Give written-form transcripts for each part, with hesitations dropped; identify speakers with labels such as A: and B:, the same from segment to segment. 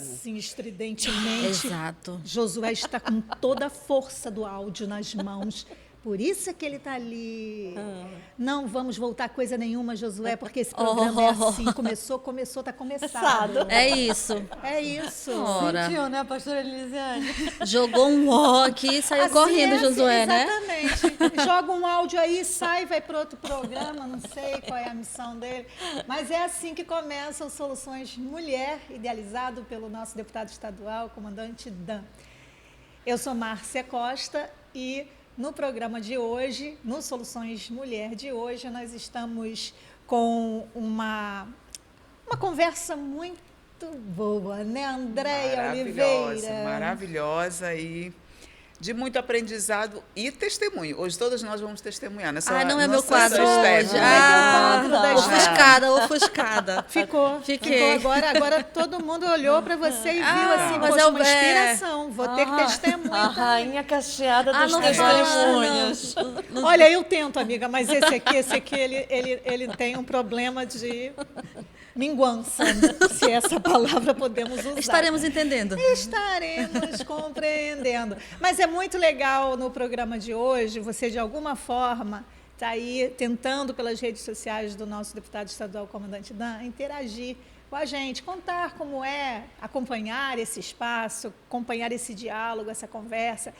A: assim estridentemente.
B: Exato.
A: Josué está com toda a força do áudio nas mãos. Por isso é que ele está ali. Não vamos voltar coisa nenhuma, Josué, porque esse programa é assim. Começou, está começado.
B: É isso.
A: É isso.
B: Ora.
C: Sentiu, né, pastora Elisiane?
B: Jogou um ó aqui e saiu
A: Assim
B: correndo,
A: é,
B: Josué, né?
A: exatamente. Joga um áudio aí, sai, vai para outro programa, não sei qual é a missão dele. Mas é assim que começam Soluções Mulher, idealizado pelo nosso deputado estadual, comandante Dan. Eu sou Márcia Costa e no programa de hoje, no Soluções Mulher de hoje, nós estamos com uma conversa muito boa, né, Andréia Oliveira?
D: Maravilhosa e de muito aprendizado e testemunho. Hoje todas nós vamos testemunhar nessa
B: Não é meu
D: nossa
B: quadro
D: hashtag.
B: hoje. Ofuscada.
A: Fiquei. Agora todo mundo olhou para você e viu assim,
B: mas
A: poxa,
B: é
A: uma inspiração. Vou ter testemunho.
C: A rainha cacheada dos
B: não
C: testemunhos.
A: Olha, eu tento, amiga, mas esse aqui ele tem um problema de minguança, se essa palavra podemos usar.
B: Estaremos entendendo.
A: Estaremos compreendendo. Mas é muito legal no programa de hoje, você de alguma forma está aí tentando pelas redes sociais do nosso deputado estadual, comandante Dan, interagir com a gente, contar como é acompanhar esse espaço, acompanhar esse diálogo, essa conversa.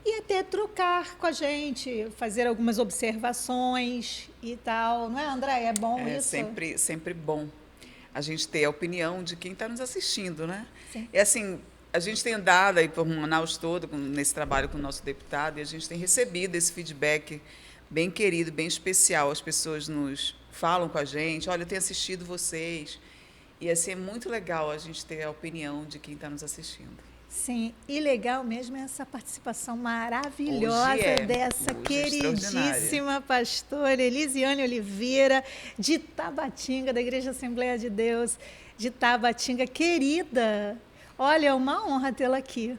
A: E até trocar com a gente, fazer algumas observações e tal. Não é, André? É bom isso?
D: Sempre bom a gente ter a opinião de quem está nos assistindo, né?
A: Sim.
D: É assim, a gente tem andado aí por Manaus todo nesse trabalho com o nosso deputado e a gente tem recebido esse feedback bem querido, bem especial. As pessoas nos falam com a gente, olha, eu tenho assistido vocês. E assim, é muito legal a gente ter a opinião de quem está nos assistindo.
A: Sim, e legal mesmo é essa participação maravilhosa dessa queridíssima pastora Elisiane Oliveira, de Tabatinga, da Igreja Assembleia de Deus, de Tabatinga, querida. Olha, é uma honra tê-la aqui.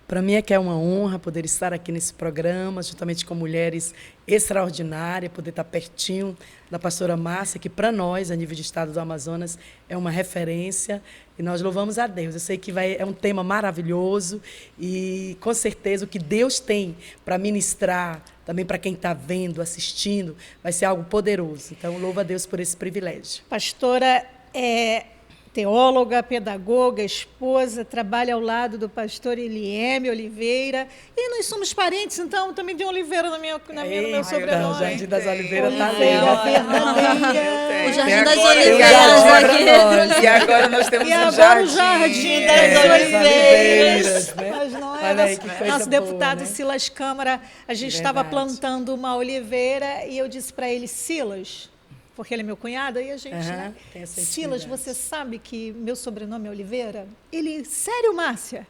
E: Para mim é que é uma honra poder estar aqui nesse programa, juntamente com mulheres extraordinárias, poder estar pertinho da pastora Márcia, que para nós, a nível de estado do Amazonas, é uma referência e nós louvamos a Deus. Eu sei que é um tema maravilhoso e, com certeza, o que Deus tem para ministrar, também para quem está vendo, assistindo, vai ser algo poderoso. Então, louvo a Deus por esse privilégio.
A: Pastora teóloga, pedagoga, esposa, trabalha ao lado do pastor Elieme Oliveira. E nós somos parentes, então também tem Oliveira no meu sobrenome.
E: O Jardim das Oliveiras está ali.
B: O Jardim das Oliveiras aqui.
D: E agora nós temos
A: o Jardim das Oliveiras. Mas não é?
E: Olha aí, que coisa
A: Nosso
E: boa,
A: deputado
E: né?
A: Silas Câmara, a gente estava plantando uma oliveira e eu disse para ele, Silas, porque ele é meu cunhado, e a gente, né? Silas, você sabe que meu sobrenome é Oliveira? Ele, sério, Márcia?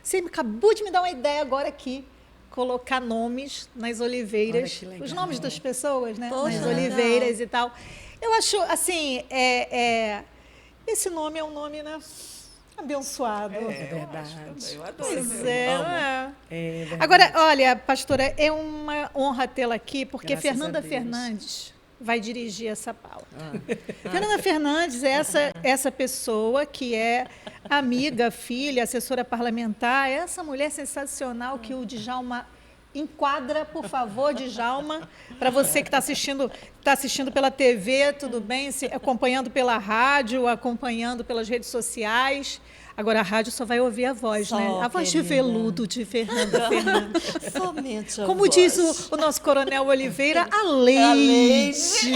A: Você acabou de me dar uma ideia agora aqui, colocar nomes nas oliveiras, os nomes das pessoas, né?
B: Poxa,
A: nas oliveiras e tal. Eu acho, assim, esse nome é um nome, né? Abençoado.
E: É verdade.
D: Eu adoro.
A: Pois é, não é?
E: É verdade.
A: Agora, olha, pastora, é uma honra tê-la aqui, porque
E: Graças
A: Fernanda
E: a Deus.
A: Fernandes vai dirigir essa pauta. Fernanda Fernandes é essa pessoa que é amiga, filha, assessora parlamentar, essa mulher sensacional que o Djalma enquadra, por favor, Djalma, para você que está assistindo pela TV, tudo bem, acompanhando pela rádio, acompanhando pelas redes sociais. Agora, a rádio só vai ouvir a voz,
C: Só,
A: né? A voz de
C: querida.
A: veludo de Fernanda Fernandes.
C: Somente a
A: Como
C: voz.
A: diz o nosso coronel Oliveira, a leite.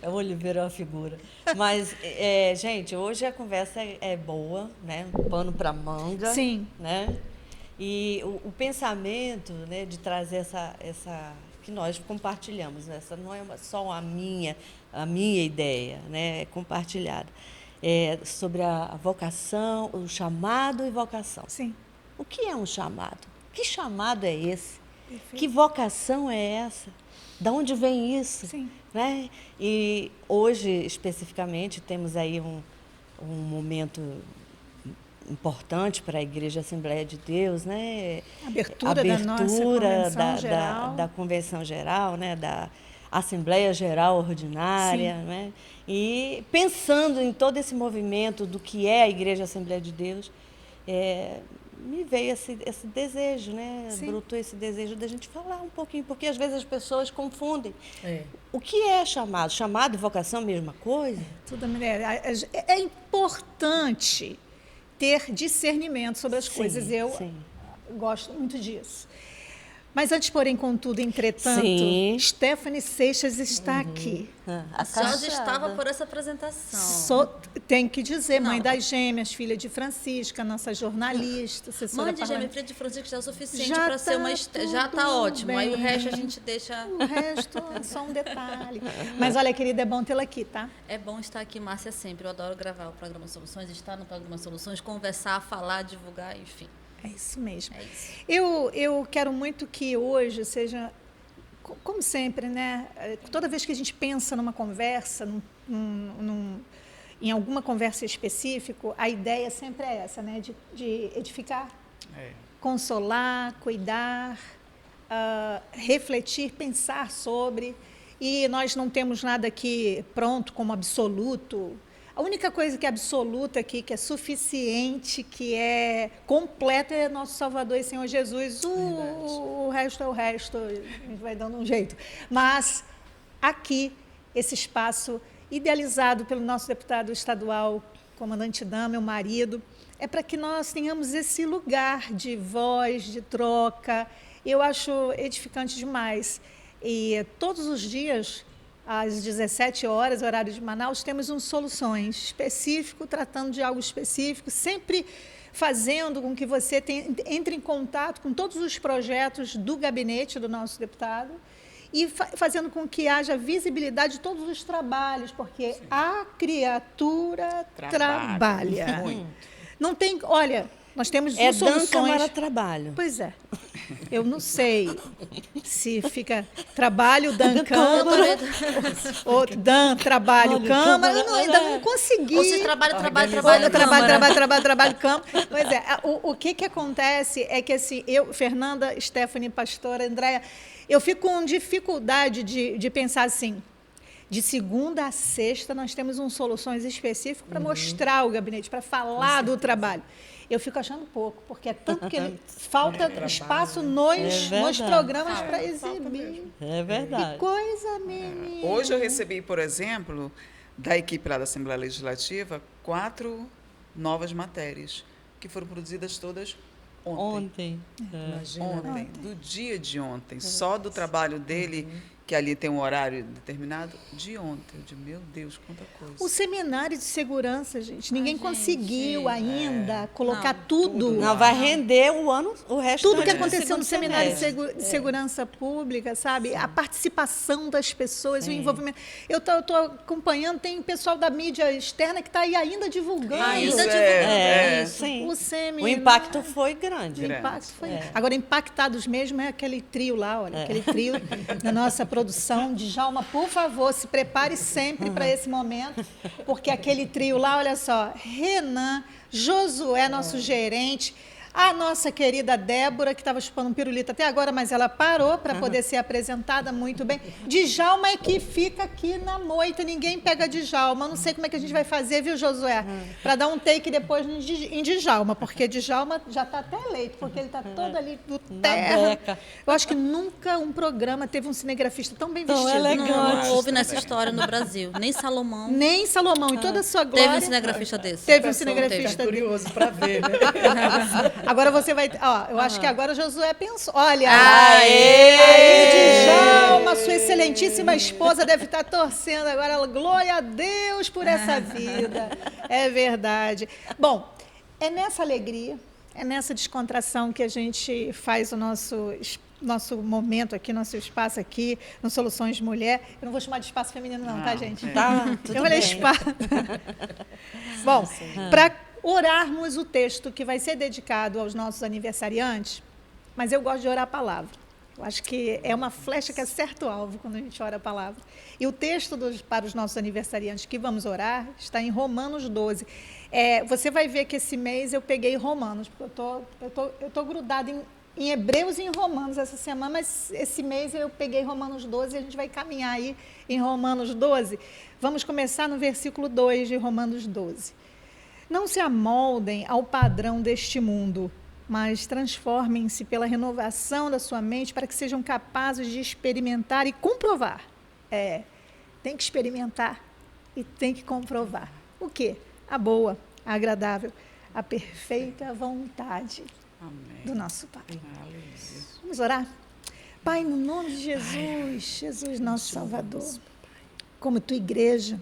C: O Oliveira é uma figura. Mas, gente, hoje a conversa é boa, né? Um pano para manga.
A: Sim.
C: Né? E o pensamento, né, de trazer essa que nós compartilhamos, né? Essa não é só a minha ideia, né? É compartilhada. Sobre a vocação, o chamado e vocação.
A: Sim.
C: O que é um chamado? Que chamado é esse?
A: Perfeito.
C: Que vocação é essa? De onde vem isso?
A: Sim.
C: Né? E hoje, especificamente, temos aí um momento importante para a Igreja Assembleia de Deus, né?
A: Abertura da nossa Convenção Geral.
C: Da Convenção Geral, né? Assembleia Geral Ordinária, né? E pensando em todo esse movimento do que é a Igreja Assembleia de Deus, me veio esse desejo, né?
A: Sim.
C: Brotou esse desejo da gente falar um pouquinho, porque às vezes as pessoas confundem.
E: É.
C: O que é chamado? Chamado e vocação, mesma coisa?
A: Tudo, mulher. É importante ter discernimento sobre as coisas. Eu
C: sim.
A: gosto muito disso. Mas antes, porém, contudo, entretanto,
C: Sim.
A: Stephanie Seixas está aqui.
C: A
B: Jorge
C: caixada.
B: estava por essa apresentação.
A: Tem que dizer, mãe
B: Não.
A: das gêmeas, filha de Francisca, nossa jornalista, assessora
B: Mãe de gêmea,
A: parlamentar.
B: filha de Francisco já é o suficiente
A: Já
B: para ser
A: tá
B: uma... Já
A: tudo
B: está ótimo. Aí o
A: bem.
B: resto a gente deixa...
A: O resto é só um detalhe. Mas olha, querida, é bom tê-la aqui, tá?
B: É bom estar aqui, Márcia, sempre. Eu adoro gravar o programa Soluções, estar no programa Soluções, conversar, falar, divulgar, enfim.
A: É isso mesmo.
B: É isso.
A: Eu quero muito que hoje seja, como sempre, né? Toda vez que a gente pensa numa conversa, em alguma conversa específica, a ideia sempre é essa, né? De edificar, consolar, cuidar, refletir, pensar sobre. E nós não temos nada aqui pronto como absoluto. A única coisa que é absoluta aqui, que é suficiente, que é completa, é nosso Salvador e Senhor Jesus. O resto é o resto, a gente vai dando um jeito. Mas aqui, esse espaço idealizado pelo nosso deputado estadual, comandante Dan, meu marido, é para que nós tenhamos esse lugar de voz, de troca. Eu acho edificante demais. E todos os dias, às 17 horas, horário de Manaus, temos um Soluções específico, tratando de algo específico, sempre fazendo com que você entre em contato com todos os projetos do gabinete do nosso deputado e fazendo com que haja visibilidade de todos os trabalhos, porque a criatura trabalha.
D: Muito.
A: Não tem... Olha, nós temos
C: Dan
A: soluções...
C: Câmara Trabalho.
A: Pois é. Eu não sei se fica trabalho, Dan Câmara, ou Dan Trabalho Câmara. Eu ainda não consegui.
B: Ou se trabalho,
A: Câmara. Pois é, o que acontece é que assim, eu, Fernanda, Stephanie, pastora, Andréia, eu fico com dificuldade de pensar assim, de segunda a sexta nós temos um Soluções específico para mostrar o gabinete, para falar do trabalho. Eu fico achando pouco, porque é tanto que falta espaço nos programas para exibir.
C: É verdade.
A: Que coisa, menina.
D: Hoje eu recebi, por exemplo, da equipe lá da Assembleia Legislativa, 4 novas matérias, que foram produzidas todas ontem.
E: Imagina, né?
D: Ontem, do dia de ontem, só do trabalho dele, que ali tem um horário determinado, de ontem. Eu digo, meu Deus, quanta coisa.
A: O seminário de segurança, gente, ninguém
B: gente,
A: conseguiu ainda colocar
B: Não,
A: tudo.
C: Não, vai render o resto
A: Tudo
C: do
A: que
C: ano,
A: aconteceu no
C: segundo
A: seminário
C: semestre.
A: de segurança pública, sabe? A participação das pessoas, o envolvimento. Eu estou acompanhando, tem pessoal da mídia externa que está aí ainda divulgando.
B: Ainda
C: Sim.
A: O
C: O
A: seminário.
C: impacto foi grande.
A: O impacto foi. Agora, impactados mesmo é aquele trio lá, olha, aquele trio da nossa produção. Djalma, por favor, se prepare sempre para esse momento, porque aquele trio lá, olha só, Renan, Josué, nosso gerente, a nossa querida Débora, que estava chupando um pirulito até agora, mas ela parou para poder ser apresentada muito bem. Djalma é que fica aqui na moita, ninguém pega Djalma. Eu não sei como é que a gente vai fazer, viu, Josué? Para dar um take depois em Djalma, porque Djalma já está até eleito, porque ele está todo ali do terra.
C: beca.
A: Eu acho que nunca um programa teve um cinegrafista tão bem
C: Tão
A: vestido.
C: elegante.
B: Não houve nessa história no Brasil. Nem Salomão
A: Nem Salomão, em toda a sua glória.
B: teve um cinegrafista desse.
A: Teve um
E: Tá
A: cinegrafista.
E: curioso para ver, né?
A: Agora você vai... Ó, eu acho que agora o Josué pensou. Olha,
C: Aê!
A: aí, Djalma, sua excelentíssima esposa deve estar torcendo agora. Glória a Deus por essa vida. É verdade. Bom, é nessa alegria, é nessa descontração que a gente faz o nosso momento aqui, nosso espaço aqui, no Soluções Mulher. Eu não vou chamar de espaço feminino não, tá, gente?
C: Tá, tudo
A: Eu falei
C: bem.
A: espaço. Bom, para orarmos o texto que vai ser dedicado aos nossos aniversariantes, mas eu gosto de orar a palavra. Eu acho que é uma flecha que acerta o alvo quando a gente ora a palavra. E o texto para os nossos aniversariantes que vamos orar está em Romanos 12. Você vai ver que esse mês eu peguei Romanos, porque eu tô grudada em Hebreus e em Romanos essa semana, mas esse mês eu peguei Romanos 12 e a gente vai caminhar aí em Romanos 12. Vamos começar no versículo 2 de Romanos 12. Não se amoldem ao padrão deste mundo, mas transformem-se pela renovação da sua mente para que sejam capazes de experimentar e comprovar. Tem que experimentar e tem que comprovar. O quê? A boa, a agradável, a perfeita vontade do nosso Pai. Vamos orar? Pai, no nome de Jesus, Jesus, nosso Salvador, como tua igreja,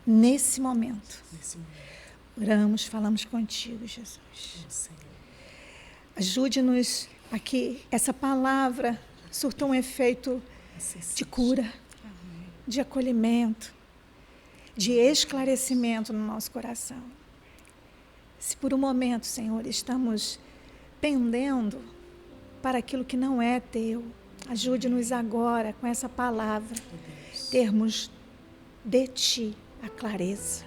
A: nesse momento, oramos, falamos contigo, Jesus. Ajude-nos a que essa palavra surta um efeito de cura, de acolhimento, de esclarecimento no nosso coração. Se por um momento, Senhor, estamos pendendo para aquilo que não é teu, ajude-nos agora, com essa palavra, termos de ti a clareza.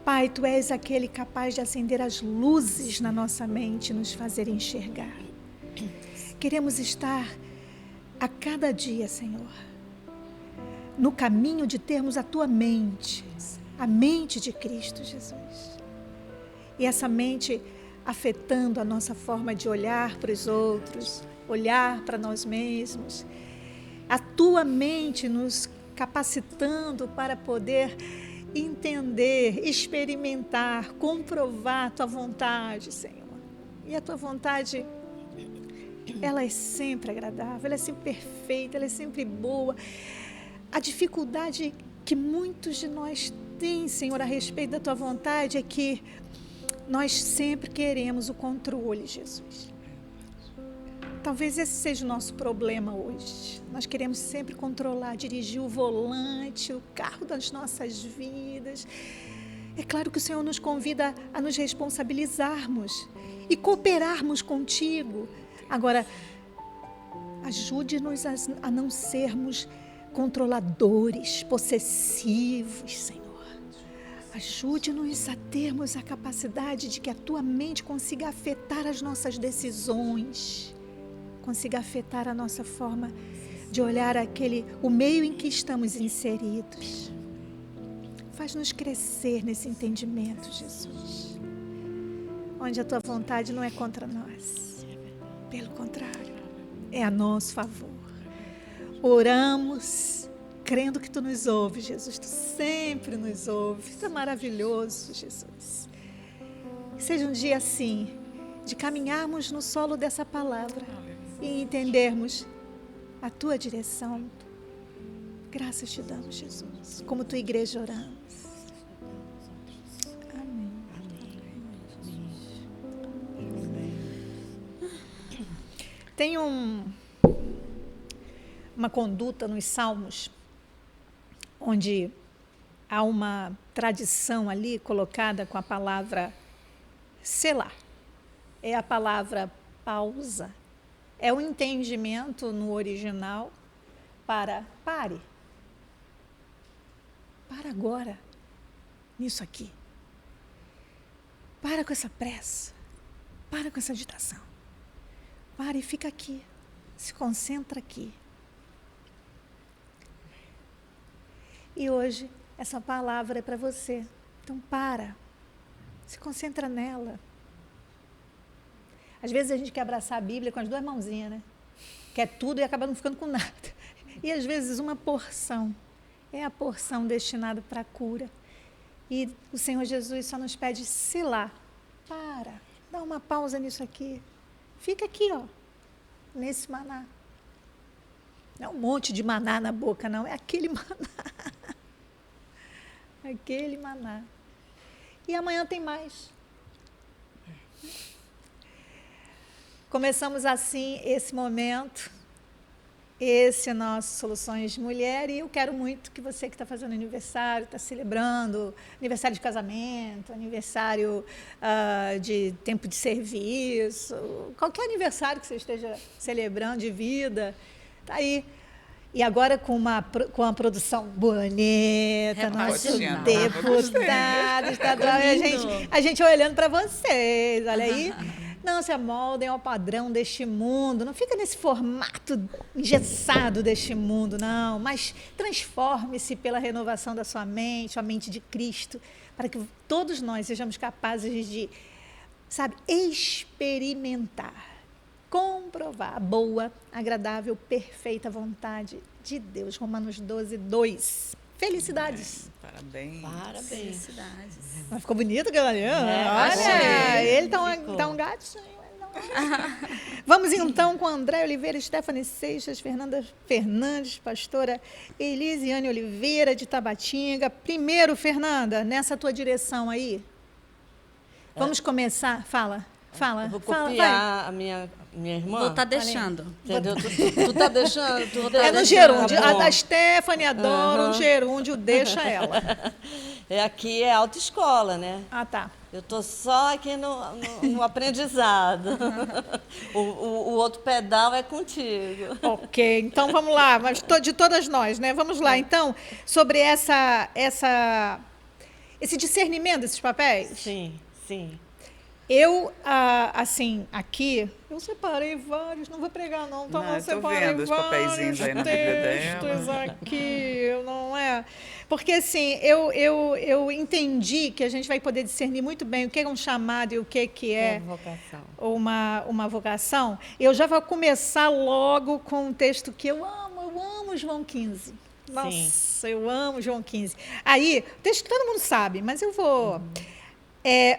A: Pai, tu és aquele capaz de acender as luzes na nossa mente e nos fazer enxergar. Queremos estar a cada dia, Senhor, no caminho de termos a tua mente, a mente de Cristo Jesus. E essa mente afetando a nossa forma de olhar para os outros, olhar para nós mesmos. A tua mente nos capacitando para poder entender, experimentar, comprovar a tua vontade, Senhor. E a tua vontade, ela é sempre agradável, ela é sempre perfeita, ela é sempre boa. A dificuldade que muitos de nós têm, Senhor, a respeito da tua vontade é que nós sempre queremos o controle, Jesus. Talvez esse seja o nosso problema hoje. Nós queremos sempre controlar, dirigir o volante, o carro das nossas vidas. É claro que o Senhor nos convida a nos responsabilizarmos e cooperarmos contigo. Agora, ajude-nos a não sermos controladores, possessivos, Senhor. Ajude-nos a termos a capacidade de que a tua mente consiga afetar as nossas decisões, consiga afetar a nossa forma de olhar o meio em que estamos inseridos. Faz-nos crescer nesse entendimento, Jesus, onde a tua vontade não é contra nós, pelo contrário, é a nosso favor. Oramos crendo que tu nos ouves, Jesus, tu sempre nos ouves, isso é maravilhoso, Jesus. Que seja um dia assim, de caminharmos no solo dessa palavra e entendermos a tua direção. Graças te damos, Jesus, como tua igreja oramos. Amém. Tem uma conduta nos Salmos, onde há uma tradição ali colocada com a palavra selá. É a palavra pausa. É o entendimento no original para pare. Para agora, nisso aqui. Para com essa pressa. Para com essa agitação. Para e fica aqui. Se concentra aqui. E hoje, essa palavra é para você. Então, para. Se concentra nela. Às vezes a gente quer abraçar a Bíblia com as duas mãozinhas, né? Quer tudo e acaba não ficando com nada. E às vezes uma porção é a porção destinada para a cura. E o Senhor Jesus só nos pede selá. Para. Dá uma pausa nisso aqui. Fica aqui, ó. Nesse maná. Não é um monte de maná na boca, não. É aquele maná. Aquele maná. E amanhã tem mais. Começamos assim esse momento, esse é nosso Soluções de Mulher, e eu quero muito que você que está fazendo aniversário, está celebrando aniversário de casamento, aniversário de tempo de serviço, qualquer aniversário que você esteja celebrando de vida, está aí. E agora com a produção bonita, nosso deputado estadual, a gente olhando para vocês, olha aí. Não se amoldem ao padrão deste mundo. Não fica nesse formato engessado deste mundo, não. Mas transforme-se pela renovação da sua mente, a mente de Cristo, para que todos nós sejamos capazes de, sabe, experimentar, comprovar a boa, agradável, perfeita vontade de Deus. Romanos 12, 2. Felicidades.
D: Parabéns.
C: Parabéns.
B: Felicidades.
A: Mas ficou bonito, galerinha?
C: Achei.
A: Olha, ele
C: Ficou.
A: tá um gatinho. Vamos então com André Oliveira, Stephanie Seixas, Fernanda Fernandes, pastora Elisiane Oliveira de Tabatinga. Primeiro, Fernanda, nessa tua direção aí. Vamos começar. Fala.
C: Eu vou
A: Fala,
C: copiar a minha irmã.
B: Vou estar deixando.
C: Entendeu? Tu tá deixando? Tu tá
A: É no
C: deixando?
A: gerúndio.
C: Tá
A: A
C: bom.
A: da Stephanie adora o gerúndio, deixa ela.
C: Aqui é autoescola, né?
A: Ah, tá.
C: Eu estou só aqui no aprendizado. O outro pedal é contigo.
A: Ok, então vamos lá, mas de todas nós, né? Vamos lá, então, sobre esse discernimento desses papéis.
C: Sim, sim.
A: Eu, assim, aqui, eu separei vários, não vou pregar não, então
D: Não,
A: eu
D: eu tô
A: separei
D: vendo os
A: vários
D: papeizinhos aí na Bíblia dela.
A: textos aqui, não é? Porque, assim, eu entendi que a gente vai poder discernir muito bem o que é um chamado e o que é
C: Vocação.
A: uma vocação. Eu já vou começar logo com um texto que eu amo João 15. Nossa, eu amo João 15. Aí, texto que todo mundo sabe, mas eu vou...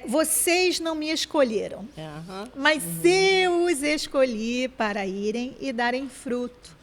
A: vocês não me escolheram,
C: Aham.
A: mas eu os escolhi para irem e darem fruto.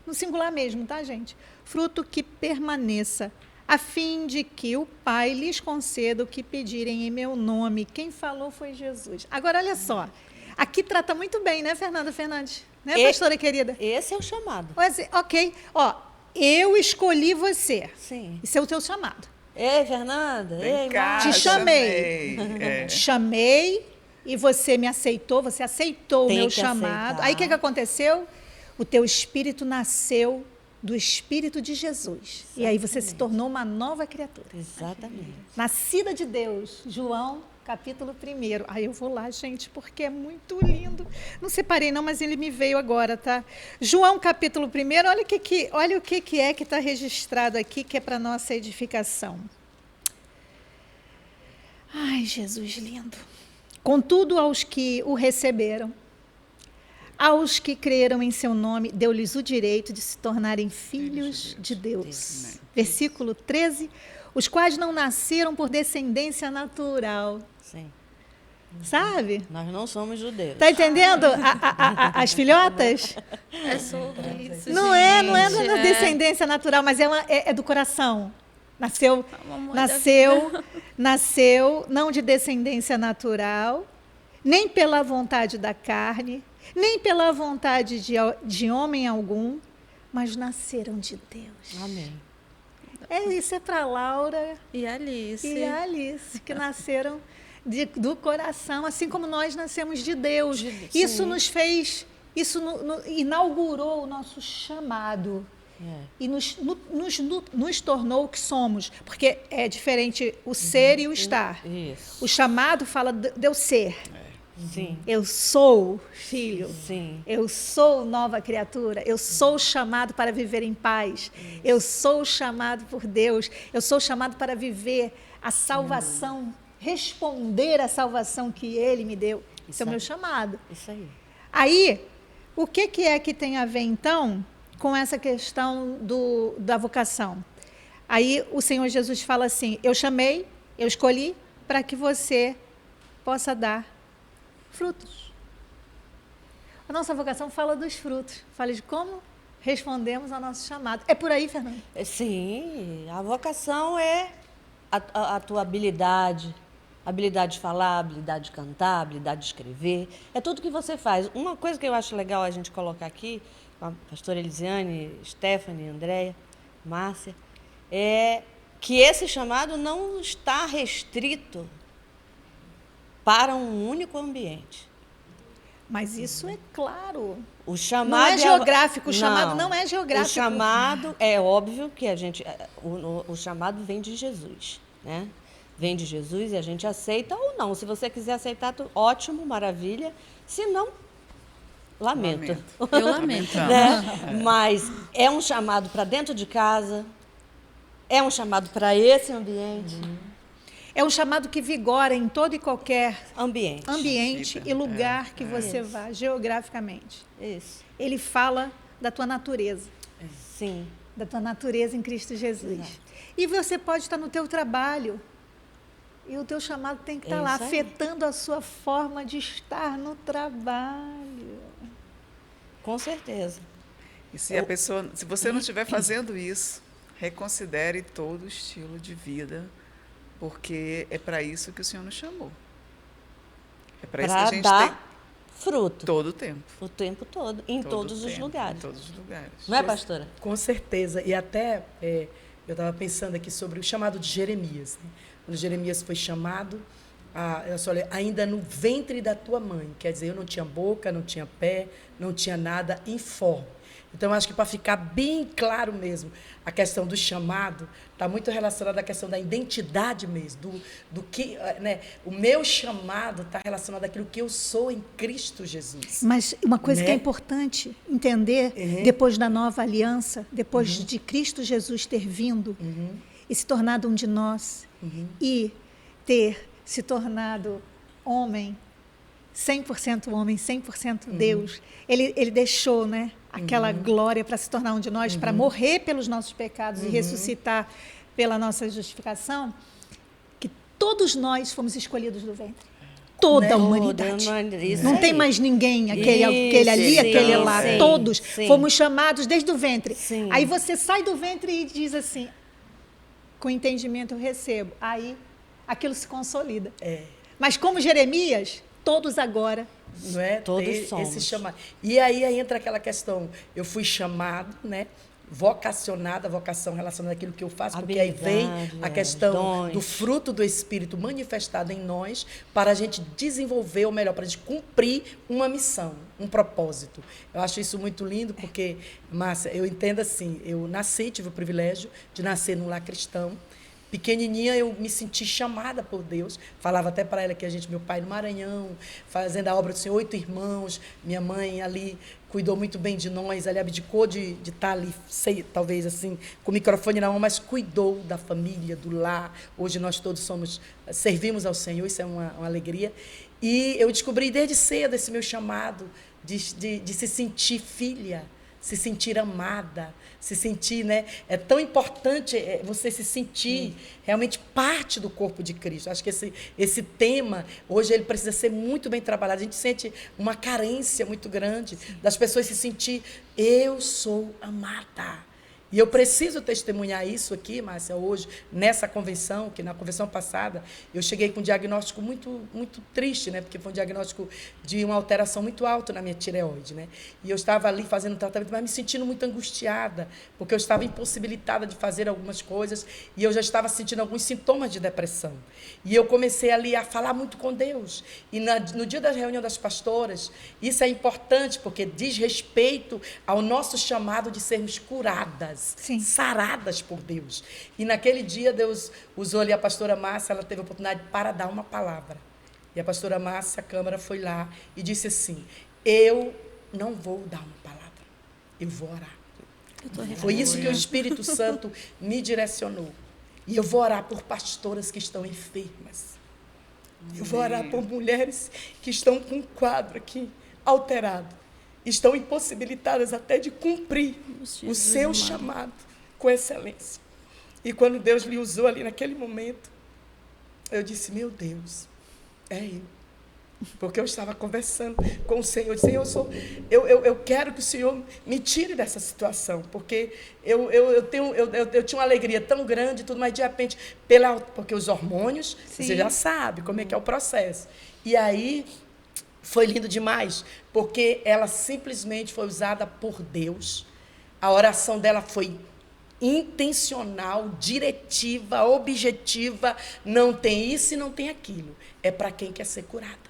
A: No singular mesmo, tá, gente? Fruto que permaneça, a fim de que o Pai lhes conceda o que pedirem em meu nome. Quem falou foi Jesus. Agora, olha só. Aqui trata muito bem, né, Fernanda Fernandes? Né, pastora querida?
C: Esse é o chamado.
A: Ok. Ó, eu escolhi você.
C: Sim.
A: Isso é o teu chamado.
C: Ei, Fernanda.
D: Vem
C: Ei,
D: cá,
C: Márcia.
A: Te chamei.
D: É.
A: Te chamei e você me aceitou, você aceitou
C: Tem
A: o meu
C: que
A: chamado.
C: aceitar.
A: Aí o que aconteceu? O teu espírito nasceu do Espírito de Jesus. E aí você se tornou uma nova criatura.
C: Exatamente.
A: Nascida de Deus. João, capítulo 1. Aí eu vou lá, gente, porque é muito lindo. Não separei não, mas ele me veio agora, tá? João, capítulo 1. Olha o que é que está registrado aqui, que é para nossa edificação. Ai, Jesus lindo. Contudo, aos que o receberam, aos que creram em seu nome, deu-lhes o direito de se tornarem filhos de Deus. Versículo 13. Os quais não nasceram por descendência natural.
C: Sim.
A: Sabe?
C: Nós não somos judeus.
A: Tá entendendo? As filhotas?
B: É sobre isso,
A: Não é
B: gente,
A: da descendência natural, mas é do coração. Nasceu não de descendência natural, nem pela vontade da carne, nem pela vontade de homem algum, mas nasceram de Deus.
C: Amém.
A: Isso é para Laura
B: E Alice.
A: e a Alice, que nasceram do coração, assim como nós nascemos de Deus. Isso nos fez, inaugurou o nosso chamado. E nos tornou o que somos. Porque é diferente o ser e o estar.
C: Isso.
A: O chamado fala de eu ser.
C: Sim.
A: Eu sou filho.
C: Sim.
A: Eu sou nova criatura. Eu sou chamado para viver em paz. Eu sou chamado por Deus. Eu sou chamado para viver a salvação, responder à salvação que Ele me deu. Esse é o meu chamado.
C: Isso aí.
A: Aí, o que é que tem a ver, então, com essa questão da vocação? Aí o Senhor Jesus fala assim, eu chamei, eu escolhi para que você possa dar frutos. A nossa vocação fala dos frutos, fala de como respondemos ao nosso chamado. É por aí, Fernanda?
C: Sim, a vocação é a tua habilidade de falar, habilidade de cantar, habilidade de escrever. É tudo que você faz. Uma coisa que eu acho legal a gente colocar aqui, com a pastora Elisiane, Stephanie, Andréia, Márcia, é que esse chamado não está restrito para um único ambiente.
A: Mas isso é claro.
C: O chamado
A: Não é geográfico, o chamado não é geográfico.
C: O chamado, é óbvio que o chamado vem de Jesus, né? vem de Jesus e a gente aceita ou não. Se você quiser aceitar, ótimo, maravilha. Se não, lamento.
B: Eu lamento.
C: Né? Mas é um chamado para dentro de casa, é um chamado para esse ambiente.
A: É um chamado que vigora em todo e qualquer
C: Ambiente.
A: e lugar que você vá, geograficamente.
C: Isso.
A: Ele fala da tua natureza,
C: Sim.
A: da tua natureza em Cristo Jesus.
C: Exato.
A: E você pode estar no teu trabalho e o teu chamado tem que estar lá,
C: isso aí.
A: afetando a sua forma de estar no trabalho.
C: Com certeza.
D: E se você não estiver fazendo isso, reconsidere todo o estilo de vida, porque é para isso que o Senhor nos chamou. É para isso que a gente
C: dar
D: tem
C: fruto
D: todo o tempo.
C: o tempo todo, em todos os lugares.
D: Em todos os lugares.
C: Não é, pastora?
E: Com certeza. E até eu estava pensando aqui sobre o chamado de Jeremias. Né? Quando Jeremias foi chamado, olha, ainda no ventre da tua mãe. Quer dizer, eu não tinha boca, não tinha pé, não tinha nada informe. Então, acho que para ficar bem claro mesmo, a questão do chamado está muito relacionada à questão da identidade mesmo, do que, né, o meu chamado está relacionado àquilo que eu sou em Cristo Jesus.
A: Mas uma coisa
E: Né?
A: que é importante entender, depois da nova aliança, depois de Cristo Jesus ter vindo e se tornado um de nós, e ter se tornado homem, 100% homem, 100% Deus, ele deixou, né, aquela glória para se tornar um de nós, para morrer pelos nossos pecados e ressuscitar pela nossa justificação, que todos nós fomos escolhidos do ventre. Toda a humanidade. Não tem mais ninguém, aquele ali,
C: Isso,
A: aquele lá.
C: sim,
A: Todos
C: sim.
A: fomos chamados desde o ventre.
C: Sim.
A: Aí você sai do ventre e diz assim, com entendimento eu recebo. Aí aquilo se consolida. Mas como Jeremias, todos agora.
E: Não é?
C: Todos
E: Ter
C: somos.
E: esse chamado. E aí entra aquela questão, eu fui chamado, né? Vocacionada, vocação relacionada àquilo que eu faço, porque aí vem
C: Habilidade,
E: a questão
C: dons.
E: do fruto do Espírito manifestado em nós para a gente desenvolver, ou melhor, para a gente cumprir uma missão, um propósito. Eu acho isso muito lindo porque, Márcia, eu entendo assim, eu nasci, tive o privilégio de nascer num lar cristão. Pequenininha eu me senti chamada por Deus. Falava até para ela que meu pai no Maranhão, fazendo a obra do Senhor, 8 irmãos, minha mãe ali cuidou muito bem de nós, ali abdicou de estar ali, sei, talvez assim, com o microfone na mão, mas cuidou da família, do lar. Hoje nós todos servimos ao Senhor, isso é uma alegria. E eu descobri desde cedo esse meu chamado de se sentir filha, se sentir amada, se sentir, né? É tão importante você se sentir realmente parte do corpo de Cristo. Acho que esse tema, hoje, ele precisa ser muito bem trabalhado. A gente sente uma carência muito grande das pessoas se sentir, eu sou amada. E eu preciso testemunhar isso aqui, Márcia, hoje, nessa convenção, que na convenção passada, eu cheguei com um diagnóstico muito, muito triste, né? Porque foi um diagnóstico de uma alteração muito alta na minha tireoide, né? E eu estava ali fazendo tratamento, mas me sentindo muito angustiada, porque eu estava impossibilitada de fazer algumas coisas e eu já estava sentindo alguns sintomas de depressão. E eu comecei ali a falar muito com Deus. E no dia da reunião das pastoras, isso é importante, porque diz respeito ao nosso chamado de sermos curadas.
A: Sim.
E: Saradas por Deus. E naquele dia Deus usou ali a pastora Márcia, ela teve a oportunidade para dar uma palavra. E a pastora Márcia, a Câmara, foi lá e disse assim, eu não vou dar uma palavra, eu vou orar. Foi isso que o Espírito Santo me direcionou. E eu vou orar por pastoras que estão enfermas. Eu vou orar por mulheres que estão com um quadro aqui alterado. Estão impossibilitadas até de cumprir o seu chamado com excelência. E quando Deus lhe usou ali naquele momento, eu disse, meu Deus, é eu. Porque eu estava conversando com o Senhor. Senhor, eu quero que o Senhor me tire dessa situação. Porque eu tinha uma alegria tão grande, tudo, mas de repente, porque os hormônios,
A: Sim.
E: você já sabe como é que é o processo. E aí foi lindo demais, porque ela simplesmente foi usada por Deus. A oração dela foi intencional, diretiva, objetiva. Não tem isso e não tem aquilo. É para quem quer ser curada.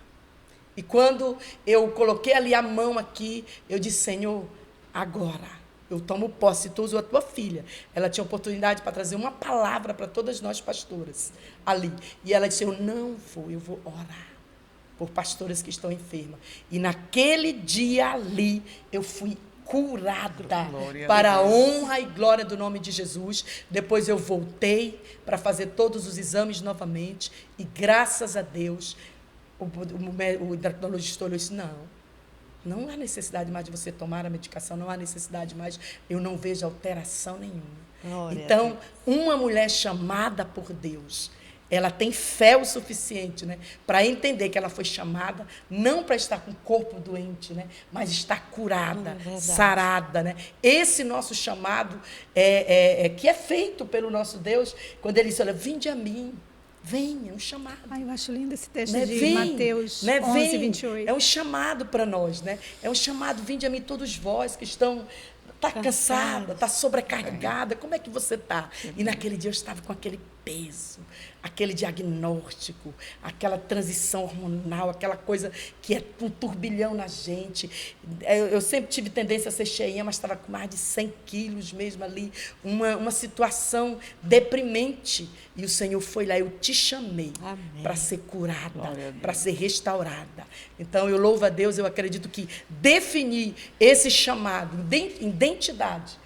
E: E quando eu coloquei ali a mão aqui, eu disse, Senhor, agora eu tomo posse, tu usou a tua filha. Ela tinha oportunidade para trazer uma palavra para todas nós pastoras ali. E ela disse, eu não vou, eu vou orar por pastoras que estão enfermas. E naquele dia ali, eu fui curada para a honra e glória do nome de Jesus. Depois eu voltei para fazer todos os exames novamente e graças a Deus o endocrinologista olhou e disse, não há necessidade mais de você tomar a medicação, não há necessidade mais, eu não vejo alteração nenhuma.
C: Glória
E: Então, uma mulher chamada por Deus, ela tem fé o suficiente, né, para entender que ela foi chamada não para estar com o corpo doente, né, mas estar curada, sarada, né? Esse nosso chamado que é feito pelo nosso Deus, quando ele diz, olha, vinde a mim, venha, é um chamado.
A: Ai, eu acho lindo esse texto
E: Né?
A: de
E: Vem,
A: Mateus
E: né?
A: 11, 28.
E: É um chamado para nós, né? É um chamado, vinde a mim todos vós que estão... Está cansada, está sobrecarregada, como é que você está? E naquele dia eu estava com aquele peso, aquele diagnóstico, aquela transição hormonal, aquela coisa que é um turbilhão na gente. Eu sempre tive tendência a ser cheinha, mas estava com mais de 100 quilos mesmo ali, uma situação deprimente. E o Senhor foi lá, eu te chamei para ser curada, para ser restaurada. Então, eu louvo a Deus, eu acredito que definir esse chamado, identidade,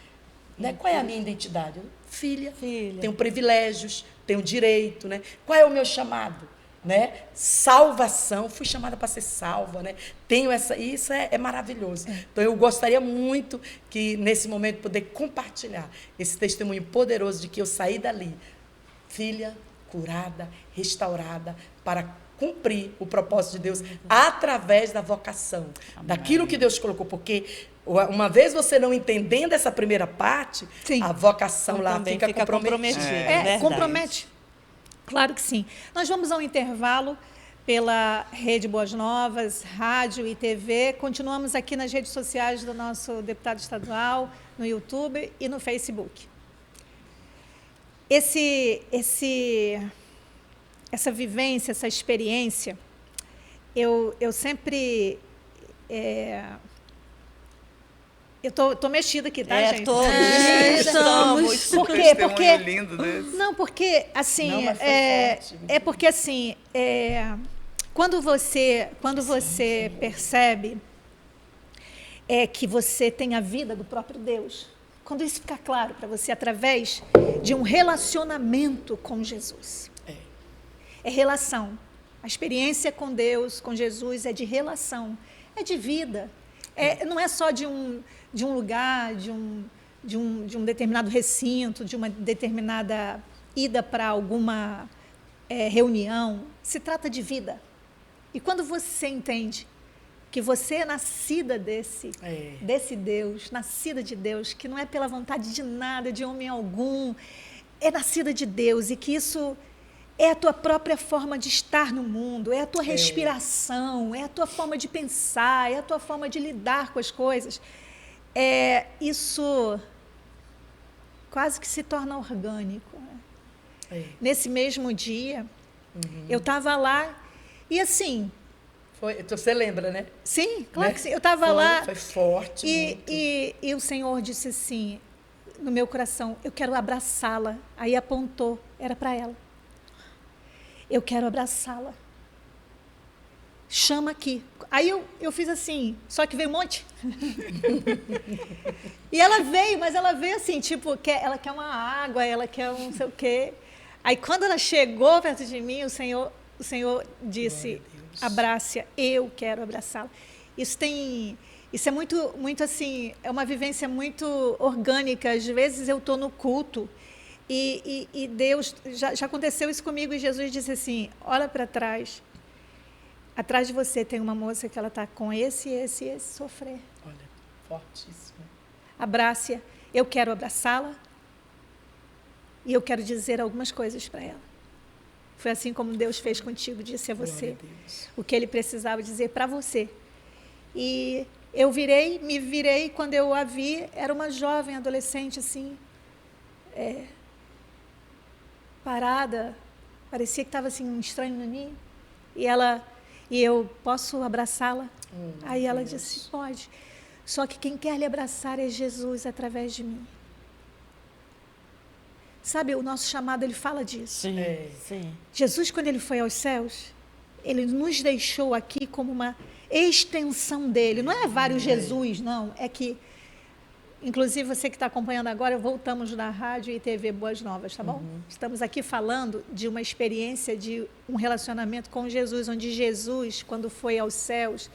E: né? Qual é a minha identidade? Filha. Tenho privilégios, tenho direito, né? Qual é o meu chamado? Né? Salvação, fui chamada para ser salva, né? Tenho isso é maravilhoso. Então eu gostaria muito que nesse momento poder compartilhar esse testemunho poderoso de que eu saí dali, filha, curada, restaurada, para cumprir o propósito de Deus através da vocação, daquilo que Deus colocou, porque uma vez você não entendendo essa primeira parte,
A: sim,
E: a vocação lá fica comprometida.
A: Compromete. Claro que sim. Nós vamos ao intervalo pela Rede Boas Novas, rádio e TV. Continuamos aqui nas redes sociais do nosso deputado estadual, no YouTube e no Facebook. Essa vivência, essa experiência, eu sempre... Eu tô mexida aqui, tá, gente?
C: Todos.
A: Estamos. Por quê? Porque
D: lindo desse.
A: não, porque assim, porque assim, quando você percebe que você tem a vida do próprio Deus, quando isso fica claro para você através de um relacionamento com Jesus, é relação. A experiência com Deus, com Jesus, é de relação, é de vida. Não é só de um lugar, de um determinado recinto, de uma determinada ida para alguma reunião. Se trata de vida. E quando você entende que você é nascida desse Deus, nascida de Deus, que não é pela vontade de nada, de homem algum, é nascida de Deus e que isso é a tua própria forma de estar no mundo, é a tua respiração, é a tua forma de pensar, é a tua forma de lidar com as coisas. Isso quase que se torna orgânico. Né? Nesse mesmo dia, eu estava lá e assim...
E: Você lembra, né?
A: Sim, claro que sim. Eu estava lá...
E: Foi forte.
A: E o Senhor disse assim, no meu coração, eu quero abraçá-la. Aí apontou, era para ela. Eu quero abraçá-la. Chama aqui. Aí eu fiz assim, só que veio um monte. E ela veio, mas ela veio assim, tipo, ela quer uma água, ela quer um não sei o quê. Aí quando ela chegou perto de mim, o Senhor disse, abrace-a, eu quero abraçá-la. Isso é muito, muito assim, é uma vivência muito orgânica. Às vezes eu estou no culto e Deus, já aconteceu isso comigo, e Jesus disse assim, olha para trás, atrás de você tem uma moça que ela está com esse sofrer.
E: Olha, fortíssimo.
A: Abrace-a, eu quero abraçá-la e eu quero dizer algumas coisas para ela. Foi assim como Deus fez contigo, disse a você o que Ele precisava dizer para você. E eu me virei, quando eu a vi, era uma jovem, adolescente, assim, parada, parecia que estava assim, um estranho no ninho, e eu, posso abraçá-la? Aí ela disse, pode. Só que quem quer lhe abraçar é Jesus através de mim. Sabe, o nosso chamado, ele fala disso.
C: Sim, sim.
A: Jesus, quando ele foi aos céus, ele nos deixou aqui como uma extensão dele. Não é vários Jesus, não. É que, inclusive, você que está acompanhando agora, voltamos na rádio e TV Boas Novas, tá bom? Estamos aqui falando de uma experiência, de um relacionamento com Jesus, onde Jesus, quando foi aos céus,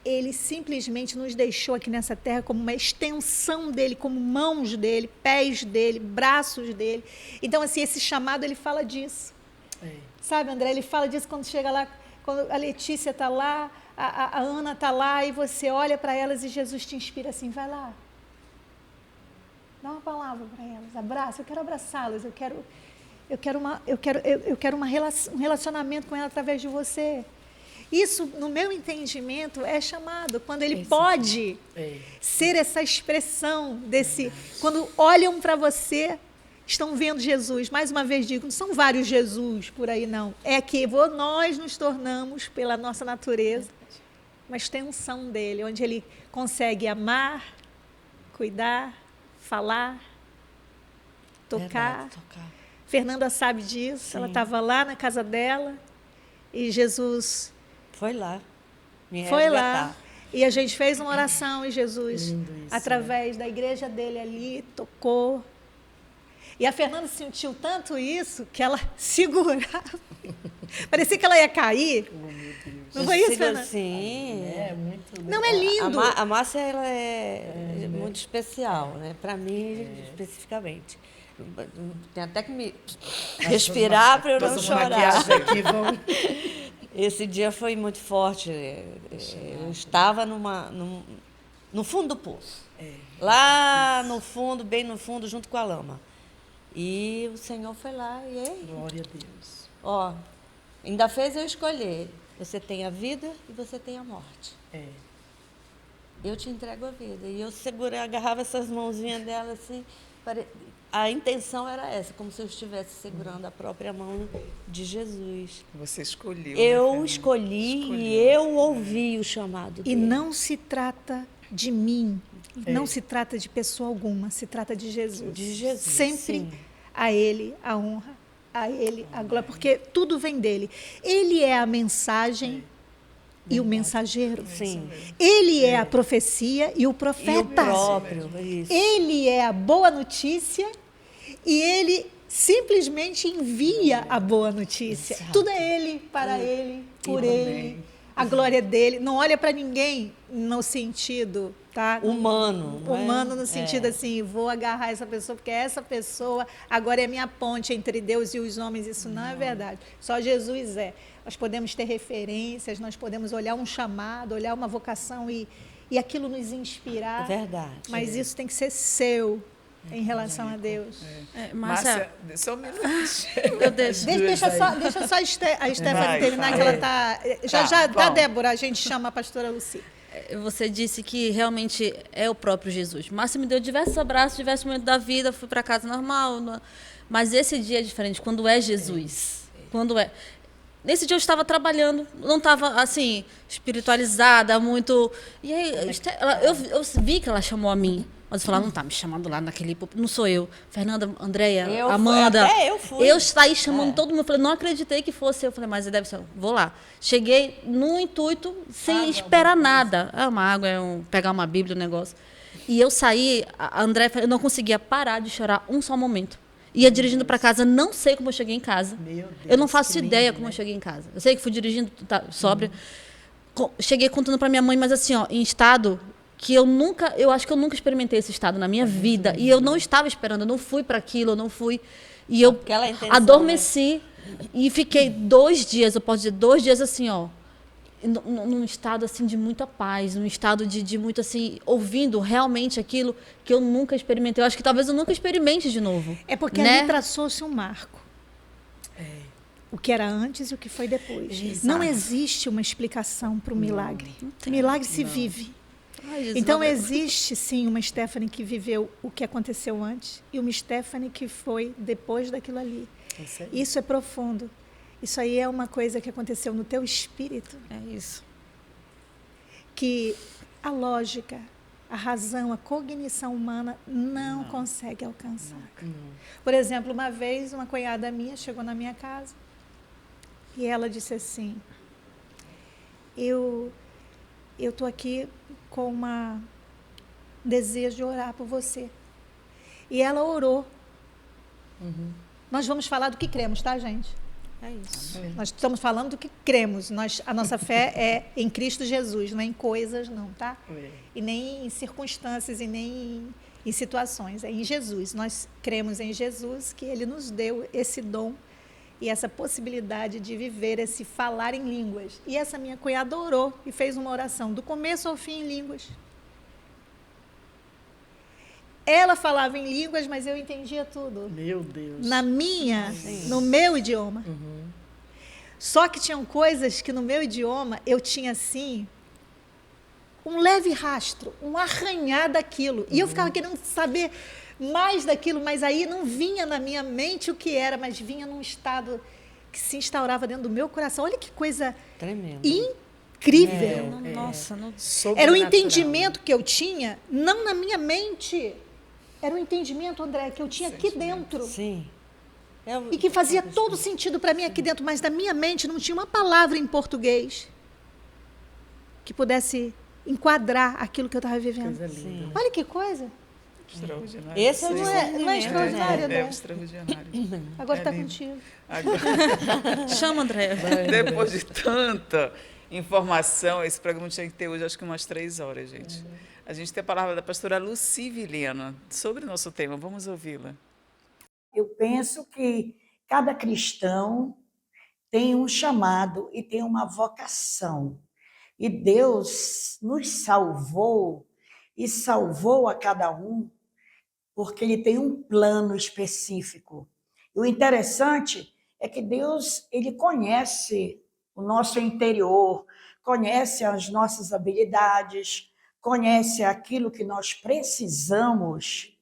A: ele simplesmente nos deixou aqui nessa terra como uma extensão dele, como mãos dele, pés dele, braços dele. Então, assim, esse chamado, ele fala disso. Sabe, André, ele fala disso quando chega lá, quando a Letícia está lá, a Ana está lá, e você olha para elas e Jesus te inspira assim, vai lá. Dá uma palavra para elas, abraça, eu quero abraçá-las, eu quero um relacionamento com ela através de você. Isso, no meu entendimento, é chamado, quando ele pode ser essa expressão desse... Quando olham para você, estão vendo Jesus. Mais uma vez digo, não são vários Jesus por aí, não. É que nós nos tornamos, pela nossa natureza, uma extensão dele, onde ele consegue amar, cuidar, falar, tocar.
C: Verdade, tocar.
A: Fernanda sabe disso,
C: Sim.
A: ela estava lá na casa dela e Jesus...
C: Foi lá. Me
A: Foi lá
C: resgatar.
A: e a gente fez uma oração e Jesus,
E: Lindo isso,
A: através da igreja dele ali, tocou. E a Fernanda sentiu tanto isso que ela segurava. Parecia que ela ia cair. Não foi isso,
C: Segura-
A: Fernanda?
C: Sim.
E: É muito lindo.
A: Não, é lindo.
C: A Márcia, ela é muito especial, né? Para mim, especificamente. Tem até que me respirar para eu não
E: Nossa
C: chorar.
E: maquiagem aqui vão...
C: Esse dia foi muito forte. Eu estava no fundo do poço. Lá no fundo, bem no fundo, junto com a lama. E o Senhor foi lá e aí,
E: Glória a Deus.
C: ó, ainda fez eu escolher. Você tem a vida e você tem a morte. Eu te entrego a vida. E eu segurei, agarrava essas mãozinhas dela assim. A intenção era essa, como se eu estivesse segurando a própria mão de Jesus.
D: Você escolheu.
C: Eu
D: né, Fernanda?
C: escolhi e eu ouvi o chamado
A: E
C: dele.
A: não se trata de mim, não se trata de pessoa alguma, se trata de Jesus.
C: De Jesus,
A: Sempre
C: sim.
A: a Ele a honra, a Ele a glória, porque tudo vem dele. Ele é a mensagem e o mensageiro.
C: Sim.
A: Ele é a profecia e o
C: E o
A: profeta.
C: próprio, isso.
A: Ele é a boa notícia e ele simplesmente envia a boa notícia.
C: Exato.
A: Tudo é ele, para ele, por ele. A glória é dele. Não olha para ninguém no sentido, tá?
C: Humano. não é?
A: Humano no sentido assim, vou agarrar essa pessoa, porque essa pessoa agora é minha ponte entre Deus e os homens. Isso não é verdade. Só Jesus é. Nós podemos ter referências, nós podemos olhar um chamado, olhar uma vocação e aquilo nos inspirar.
C: É verdade.
A: Mas isso tem que ser seu em relação a Deus.
B: Márcia,
D: Márcia, só um minuto.
B: eu deixo.
A: Deixa só a Stephanie
D: Vai,
A: terminar, que
D: fala.
A: ela está... Já,
D: Tá, bom.
A: Débora, a gente chama a pastora Luci.
B: Você disse que realmente é o próprio Jesus. Márcia me deu diversos abraços, diversos momentos da vida, fui para casa normal, mas esse dia é diferente, quando é Jesus. Quando é... Nesse dia eu estava trabalhando, não estava, assim, espiritualizada, muito... E aí, eu vi que ela chamou a mim. Mas eu falei, ela não está me chamando lá naquele... Não sou eu. Fernanda, Andréia,
C: Eu fui,
B: Amanda.
C: até eu fui.
B: Eu saí chamando todo mundo. Eu falei, não acreditei que fosse eu. Eu falei, mas deve ser... Vou lá. Cheguei no intuito, sem esperar nada. Uma água, pegar uma Bíblia, um negócio. E eu saí, a Andréia, eu não conseguia parar de chorar um só momento. Ia dirigindo para casa, não sei como eu cheguei em casa.
E: Meu Deus,
B: Eu não faço
E: que lindo,
B: ideia como eu cheguei em casa. Eu sei que fui dirigindo, sóbria. Cheguei contando para minha mãe, mas assim, ó, em estado que eu acho que eu nunca experimentei esse estado na minha vida. E eu não estava esperando, eu não fui para aquilo, eu não fui. E eu
C: Aquela intenção,
B: adormeci e fiquei 2 dias, eu posso dizer, 2 dias assim, ó, num estado assim de muita paz, num estado de muito assim, ouvindo realmente aquilo que eu nunca experimentei. Eu acho que talvez eu nunca experimente de novo.
A: É porque
B: né?
A: ali traçou-se um marco. O que era antes e o que foi depois. Não existe uma explicação para o milagre. Milagre se vive.
B: Ai, Jesus,
A: Então
B: valeu.
A: existe sim uma Stephanie que viveu o que aconteceu antes e uma Stephanie que foi depois daquilo ali.
E: Isso aí.
A: Isso é profundo. Isso aí é uma coisa que aconteceu no teu espírito,
B: É isso.
A: que a lógica, a razão, a cognição humana não consegue alcançar. Por exemplo, uma vez uma cunhada minha chegou na minha casa e ela disse assim, eu estou aqui com um desejo de orar por você. E ela orou. Nós vamos falar do que cremos, tá, gente?
C: É isso.
A: Nós estamos falando do que cremos. A nossa fé é em Cristo Jesus, não é em coisas, não, tá? E nem em circunstâncias, e nem em situações. É em Jesus. Nós cremos em Jesus, que Ele nos deu esse dom e essa possibilidade de viver esse falar em línguas. E essa minha cunhada orou e fez uma oração, do começo ao fim em línguas. Ela falava em línguas, mas eu entendia tudo.
E: Meu Deus.
A: No meu idioma. Só que tinham coisas que no meu idioma eu tinha assim, um leve rastro, um arranhar daquilo. E eu ficava querendo saber mais daquilo, mas aí não vinha na minha mente o que era, mas vinha num estado que se instaurava dentro do meu coração. Olha que coisa
C: Tremendo.
A: incrível.
B: Nossa, não...
A: Era um entendimento que eu tinha, não na minha mente. Era um entendimento, André, que eu tinha aqui dentro.
C: Sim.
A: E que fazia todo sentido para mim aqui dentro, mas na minha mente não tinha uma palavra em português que pudesse enquadrar aquilo que eu estava vivendo.
E: Coisa linda.
A: Olha que coisa.
D: Extraordinário.
C: Esse é o
A: Não é extraordinário, André?
D: É extraordinário.
A: Agora está
D: lindo.
A: contigo.
D: Agora,
B: Chama, André.
D: depois de tanta informação, esse programa tinha que ter hoje, acho que umas 3 horas, gente. A gente tem a palavra da pastora Lucy Vilhena sobre o nosso tema. Vamos ouvi-la.
F: Eu penso que cada cristão tem um chamado e tem uma vocação. E Deus nos salvou e salvou a cada um porque Ele tem um plano específico. E o interessante é que Deus, Ele conhece o nosso interior, conhece as nossas habilidades, conhece aquilo que nós precisamos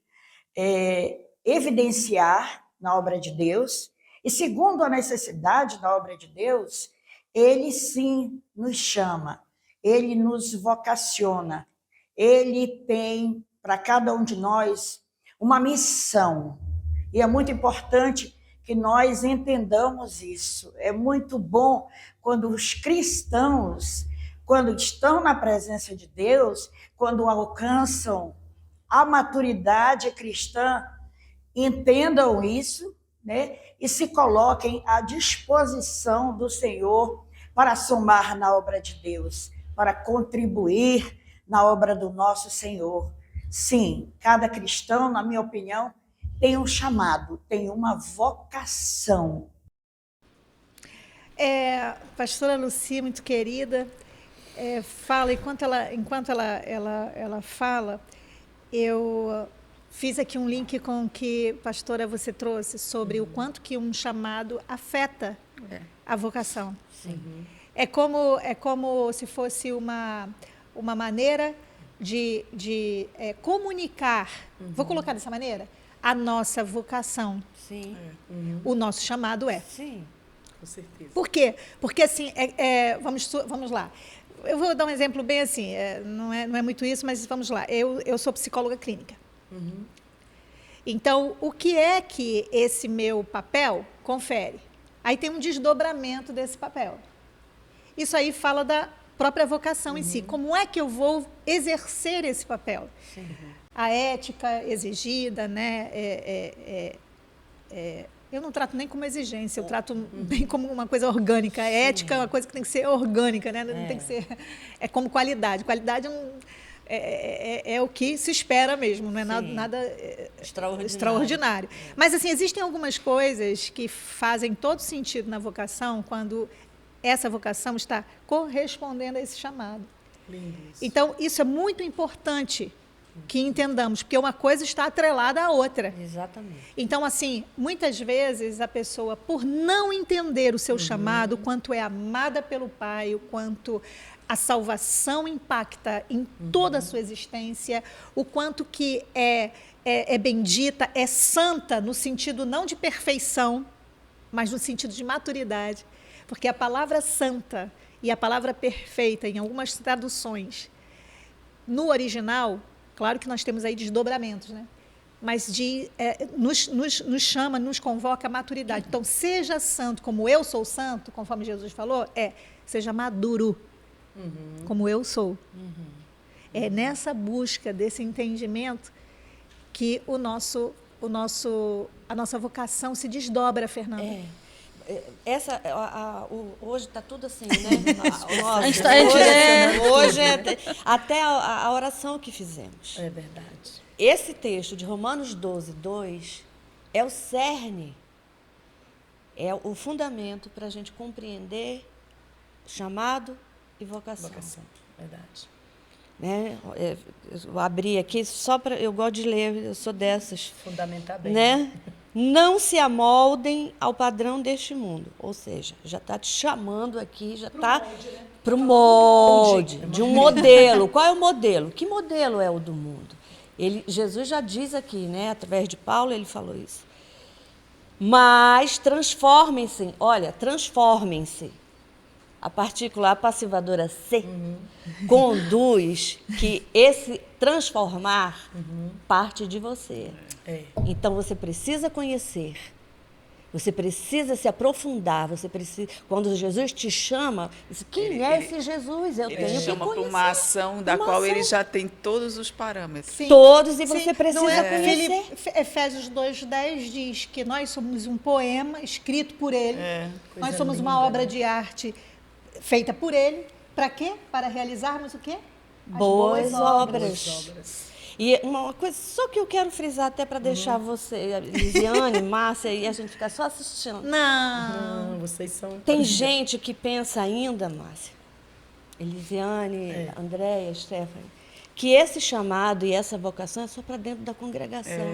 F: evidenciar na obra de Deus, e segundo a necessidade da obra de Deus, Ele sim nos chama, Ele nos vocaciona, Ele tem para cada um de nós uma missão, e é muito importante que nós entendamos isso. É muito bom quando os cristãos, quando estão na presença de Deus, quando alcançam a maturidade cristã, entendam isso, né? E se coloquem à disposição do Senhor para somar na obra de Deus, para contribuir na obra do nosso Senhor. Sim, cada cristão, na minha opinião, tem um chamado, tem uma vocação.
A: Pastora Lucy, muito querida, fala, enquanto ela fala, eu fiz aqui um link com o que, pastora, você trouxe sobre o quanto que um chamado afeta a vocação.
C: Sim.
A: É como se fosse uma maneira de comunicar, vou colocar dessa maneira, a nossa vocação.
C: Sim.
A: O nosso chamado
C: Sim.
E: Com certeza.
A: Por quê? Porque assim, vamos lá. Eu vou dar um exemplo bem assim, não é muito isso, mas vamos lá. Eu sou psicóloga clínica. Então, o que é que esse meu papel confere? Aí tem um desdobramento desse papel. Isso aí fala da própria vocação em si. Como é que eu vou exercer esse papel?
C: Sim.
A: A ética exigida, né? Eu não trato nem como exigência, eu trato bem como uma coisa orgânica. A ética é uma coisa que tem que ser orgânica, né? Não tem que ser... É como qualidade. Qualidade é o que se espera mesmo, não é nada extraordinário. Mas, assim, existem algumas coisas que fazem todo sentido na vocação quando essa vocação está correspondendo a esse chamado.
E: Lindo isso.
A: Então, isso é muito importante que entendamos, porque uma coisa está atrelada à outra.
C: Exatamente.
A: Então, assim, muitas vezes a pessoa, por não entender o seu chamado, o quanto é amada pelo Pai, o quanto a salvação impacta em toda a sua existência, o quanto que é bendita, é santa, no sentido não de perfeição, mas no sentido de maturidade. Porque a palavra santa e a palavra perfeita, em algumas traduções, no original, Claro que nós temos aí desdobramentos, né? Mas nos chama, nos convoca a maturidade. Então, seja santo como eu sou santo, conforme Jesus falou, seja maduro, como eu sou. É nessa busca desse entendimento que a nossa vocação se desdobra, Fernanda.
C: Hoje está tudo assim, né? Nossa,
B: Hoje
C: até a oração que fizemos.
E: É verdade.
C: Esse texto de Romanos 12, 2 é o cerne, é o fundamento para a gente compreender chamado e vocação.
E: Verdade.
C: Né? Eu abri aqui só para... Eu gosto de ler, eu sou dessas.
E: Fundamentar bem.
C: Né? Não se amoldem ao padrão deste mundo. Ou seja, já está te chamando aqui, já está para o molde de um modelo. Qual é o modelo? Que modelo é o do mundo? Jesus já diz aqui, né? Através de Paulo, ele falou isso. Mas transformem-se. Olha, transformem-se. A partícula passivadora C conduz que esse transformar parte de você. Então, você precisa conhecer, você precisa se aprofundar, você precisa... Quando Jesus te chama, quem é esse Jesus? Eu tenho que conhecer.
D: Ele chama para uma ação da qual ele já tem todos os parâmetros.
A: Sim.
C: Todos, e você precisa
A: Não
C: conhecer.
A: Efésios 2:10 diz que nós somos um poema escrito por ele, nós somos uma obra de arte feita por ele. Para quê? Para realizarmos o quê? As
C: boas obras. E uma coisa só que eu quero frisar, até para deixar você, Lisiane, Márcia, e a gente ficar só assistindo.
A: Não,
E: vocês são...
C: Tem gente que pensa ainda, Márcia, Elisiane, Andréia, Stephanie, que esse chamado e essa vocação é só para dentro da congregação.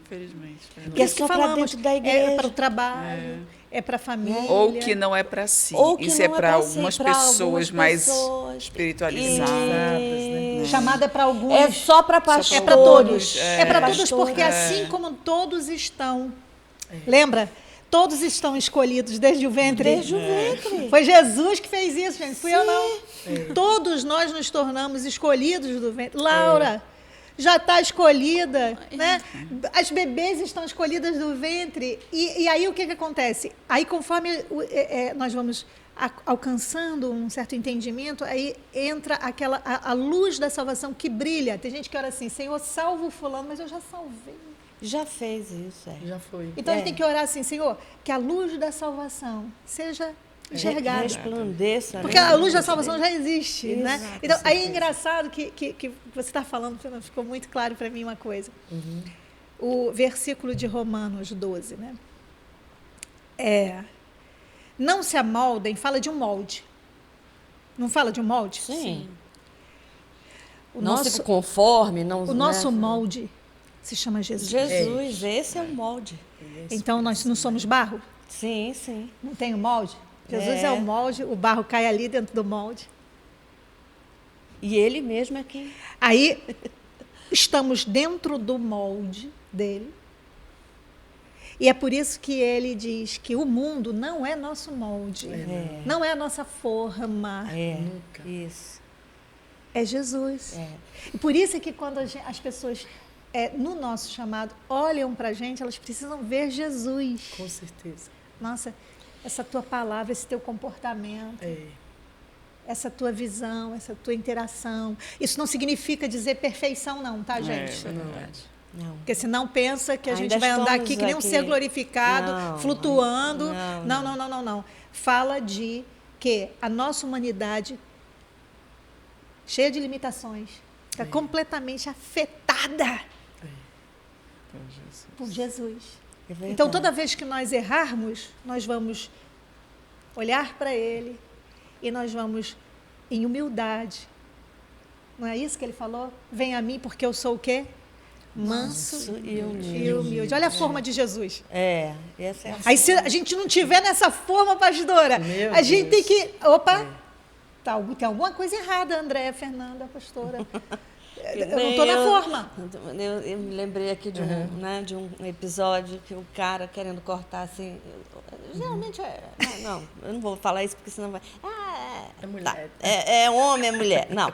D: Infelizmente.
C: Que é só para dentro da igreja.
A: É para o trabalho, é para a família.
D: Ou que não é para si. Isso é para algumas pessoas mais espiritualizadas.
A: Né? Chamada para alguns.
C: É só para pastores.
A: É para todos. É para todos, porque assim como todos estão... Lembra? Todos estão escolhidos desde o ventre.
C: Desde o ventre.
A: Foi Jesus que fez isso, gente. Fui eu, não. Todos nós nos tornamos escolhidos do ventre. Laura já está escolhida, né? As bebês estão escolhidas do ventre. E aí o que acontece? Aí, conforme nós vamos alcançando um certo entendimento, aí entra a luz da salvação que brilha. Tem gente que ora assim: Senhor, salva o fulano, mas eu já salvei.
C: Já fez isso,
E: Já foi.
A: Então a gente tem que orar assim: Senhor, que a luz da salvação seja enxergada.
C: Resplandeça.
A: Porque a luz da salvação já existe, né? Então, aí é engraçado que você está falando, ficou muito claro para mim uma coisa. O versículo de Romanos 12, né? Não se amoldem, fala de um molde. Não fala de um molde?
C: Sim.
A: Não
C: se conforme. Não,
A: o nosso molde se chama Jesus.
C: Jesus, esse é o molde.
A: Então, nós não somos barro?
C: Sim, sim.
A: Não tem o molde? Jesus é o molde, o barro cai ali dentro do molde.
C: E ele mesmo é quem...
A: Aí, estamos dentro do molde dele. E é por isso que ele diz que o mundo não é nosso molde. Não é a nossa forma.
C: Nunca. Isso.
A: É Jesus. E por isso é que quando as pessoas... no nosso chamado, olham para a gente, elas precisam ver Jesus.
E: Com certeza.
A: Nossa, essa tua palavra, esse teu comportamento, essa tua visão, essa tua interação. Isso não significa dizer perfeição, não, tá, gente?
C: Não.
A: Porque senão pensa que a
C: Ainda
A: gente vai andar aqui
C: estamos
A: que nem um
C: aqui.
A: ser glorificado, flutuando.
C: Não.
A: Não. Fala de que a nossa humanidade, cheia de limitações, está completamente afetada por Jesus. Então, toda vez que nós errarmos, nós vamos olhar para Ele e nós vamos, em humildade. Não é isso que Ele falou? Venha a mim porque eu sou o quê? Manso
C: e
A: humilde. Olha a forma de Jesus.
C: Essa é a
A: Aí, se a gente não tiver nessa forma, pastora, a gente tem que... Opa! Tem alguma coisa errada, Andréia, Fernanda, pastora. Eu não estou na forma.
C: Eu me lembrei aqui de um episódio que o cara querendo cortar assim. Geralmente eu não vou falar isso porque senão vai.
E: É mulher.
C: É homem, é mulher. Não.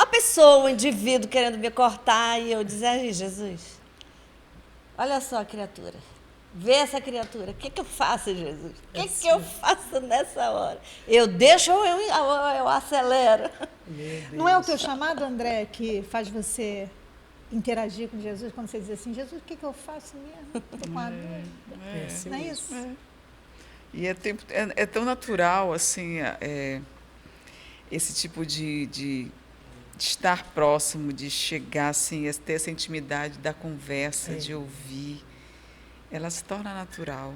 C: a pessoa, o indivíduo querendo me cortar, e eu dizer, ai, Jesus, olha só a criatura. Vê essa criatura. O que eu faço, Jesus? O que eu faço nessa hora? Eu deixo ou eu acelero?
A: Não é o teu chamado, André, que faz você interagir com Jesus quando você diz assim, Jesus, o que eu faço mesmo? Estou com uma dúvida. Não é isso?
D: E é tão natural, assim, esse tipo de estar próximo, de chegar, assim, a ter essa intimidade da conversa, de ouvir. Ela se torna natural.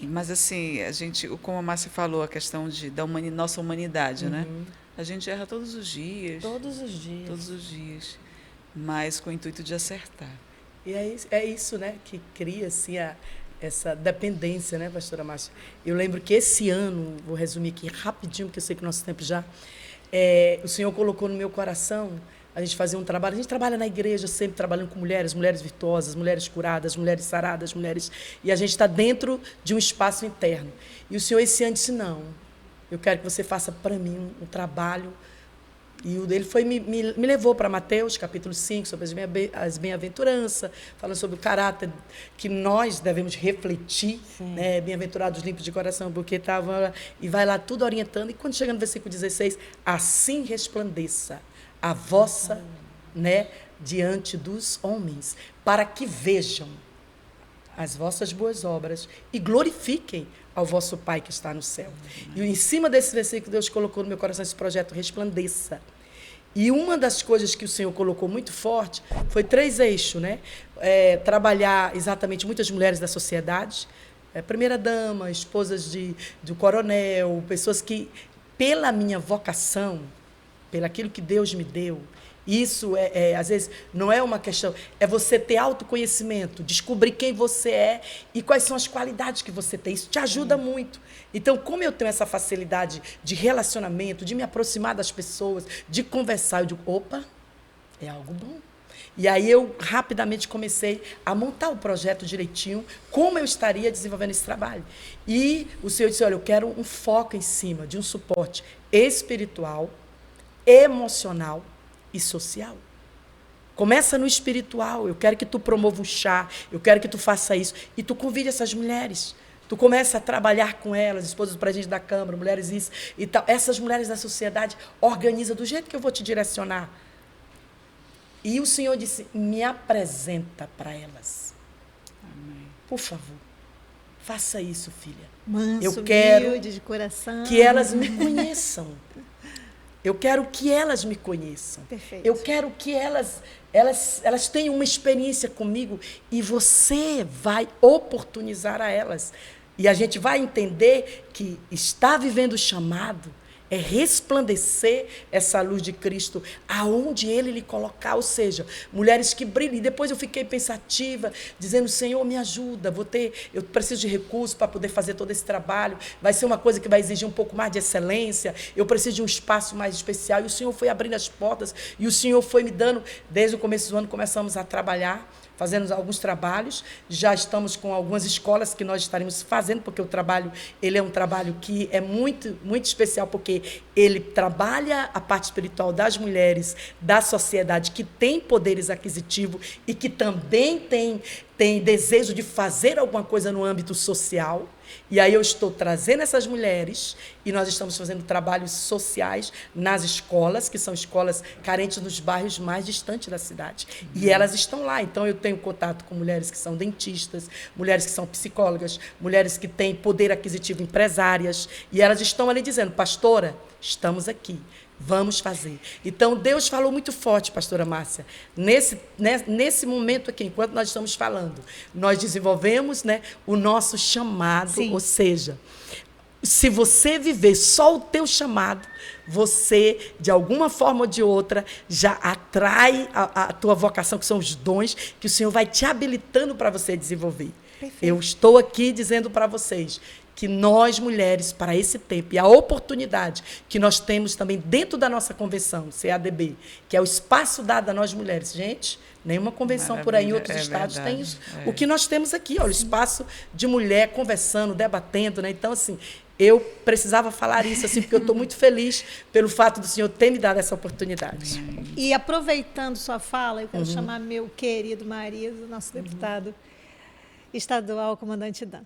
D: Mas, assim, a gente, como a Márcia falou, a questão da nossa humanidade, né? A gente erra todos os dias.
C: Todos os dias.
D: Todos os dias. Mas com o intuito de acertar.
E: E é isso, né, que cria, assim, essa dependência, né, pastora Márcia? Eu lembro que esse ano, vou resumir aqui rapidinho, porque eu sei que o nosso tempo já... o Senhor colocou no meu coração a gente fazer um trabalho. A gente trabalha na igreja sempre trabalhando com mulheres virtuosas, mulheres curadas, mulheres saradas, mulheres... E a gente está dentro de um espaço interno. E o Senhor esse ano disse, não, eu quero que você faça para mim um trabalho. E o dele me levou para Mateus, capítulo 5, sobre as bem-aventuranças, falando sobre o caráter que nós devemos refletir, né? Bem-aventurados limpos de coração, porque estava... E vai lá tudo orientando. E quando chega no versículo 16, assim resplandeça a vossa, né, diante dos homens, para que vejam as vossas boas obras e glorifiquem ao vosso Pai que está no céu. E em cima desse versículo, Deus colocou no meu coração esse projeto Resplandeça. E uma das coisas que o Senhor colocou muito forte foi 3 eixos, né? Trabalhar exatamente muitas mulheres da sociedade, primeira-dama, esposas do coronel, pessoas que, pela minha vocação, pelo aquilo que Deus me deu, isso às vezes não é uma questão, é você ter autoconhecimento, descobrir quem você é e quais são as qualidades que você tem. Isso te ajuda muito. Então, como eu tenho essa facilidade de relacionamento, de me aproximar das pessoas, de conversar, eu digo, opa, é algo bom. E aí eu rapidamente comecei a montar o projeto direitinho, como eu estaria desenvolvendo esse trabalho. E o Senhor disse, olha, eu quero um foco em cima de um suporte espiritual, emocional e social. Começa no espiritual. Eu quero que tu promova o chá, eu quero que tu faça isso. E tu convide essas mulheres. Tu começa a trabalhar com elas, esposas do presidente da Câmara, mulheres isso e tal. Essas mulheres da sociedade organiza do jeito que eu vou te direcionar. E o Senhor disse, me apresenta para elas. Amém. Por favor, faça isso, filha.
A: Manso,
E: eu quero
A: humilde, de coração.
E: Que elas me conheçam. Eu quero que elas me conheçam.
A: Perfeito.
E: Eu quero que elas tenham uma experiência comigo e você vai oportunizar a elas. E a gente vai entender que estar vivendo o chamado é resplandecer essa luz de Cristo aonde Ele lhe colocar, ou seja, mulheres que brilhem. E depois eu fiquei pensativa, dizendo, Senhor, me ajuda, eu preciso de recursos para poder fazer todo esse trabalho, vai ser uma coisa que vai exigir um pouco mais de excelência, eu preciso de um espaço mais especial, e o Senhor foi abrindo as portas, e o Senhor foi me dando, desde o começo do ano, começamos a trabalhar, fazendo alguns trabalhos, já estamos com algumas escolas que nós estaremos fazendo, porque o trabalho, ele é um trabalho que é muito, muito especial, porque ele trabalha a parte espiritual das mulheres, da sociedade, que tem poderes aquisitivos e que também tem desejo de fazer alguma coisa no âmbito social. E aí eu estou trazendo essas mulheres e nós estamos fazendo trabalhos sociais nas escolas, que são escolas carentes nos bairros mais distantes da cidade. E elas estão lá. Então, eu tenho contato com mulheres que são dentistas, mulheres que são psicólogas, mulheres que têm poder aquisitivo, empresárias. E elas estão ali dizendo, pastora, estamos aqui. Vamos fazer. Então, Deus falou muito forte, pastora Márcia, nesse momento aqui, enquanto nós estamos falando. Nós desenvolvemos, né, o nosso chamado, ou seja, se você viver só o teu chamado, você, de alguma forma ou de outra, já atrai a tua vocação, que são os dons, que o Senhor vai te habilitando para você desenvolver. Perfeito. Eu estou aqui dizendo para vocês que nós, mulheres, para esse tempo, e a oportunidade que nós temos também dentro da nossa convenção, CADB, que é o espaço dado a nós mulheres. Gente, nenhuma convenção por aí em outros estados
D: verdade,
E: tem isso. O que nós temos aqui, olha, o espaço de mulher conversando, debatendo, né? Então, assim, eu precisava falar isso, assim, porque eu estou muito feliz pelo fato do Senhor ter me dado essa oportunidade.
A: E aproveitando sua fala, eu quero chamar meu querido marido, nosso deputado estadual, comandante Dan.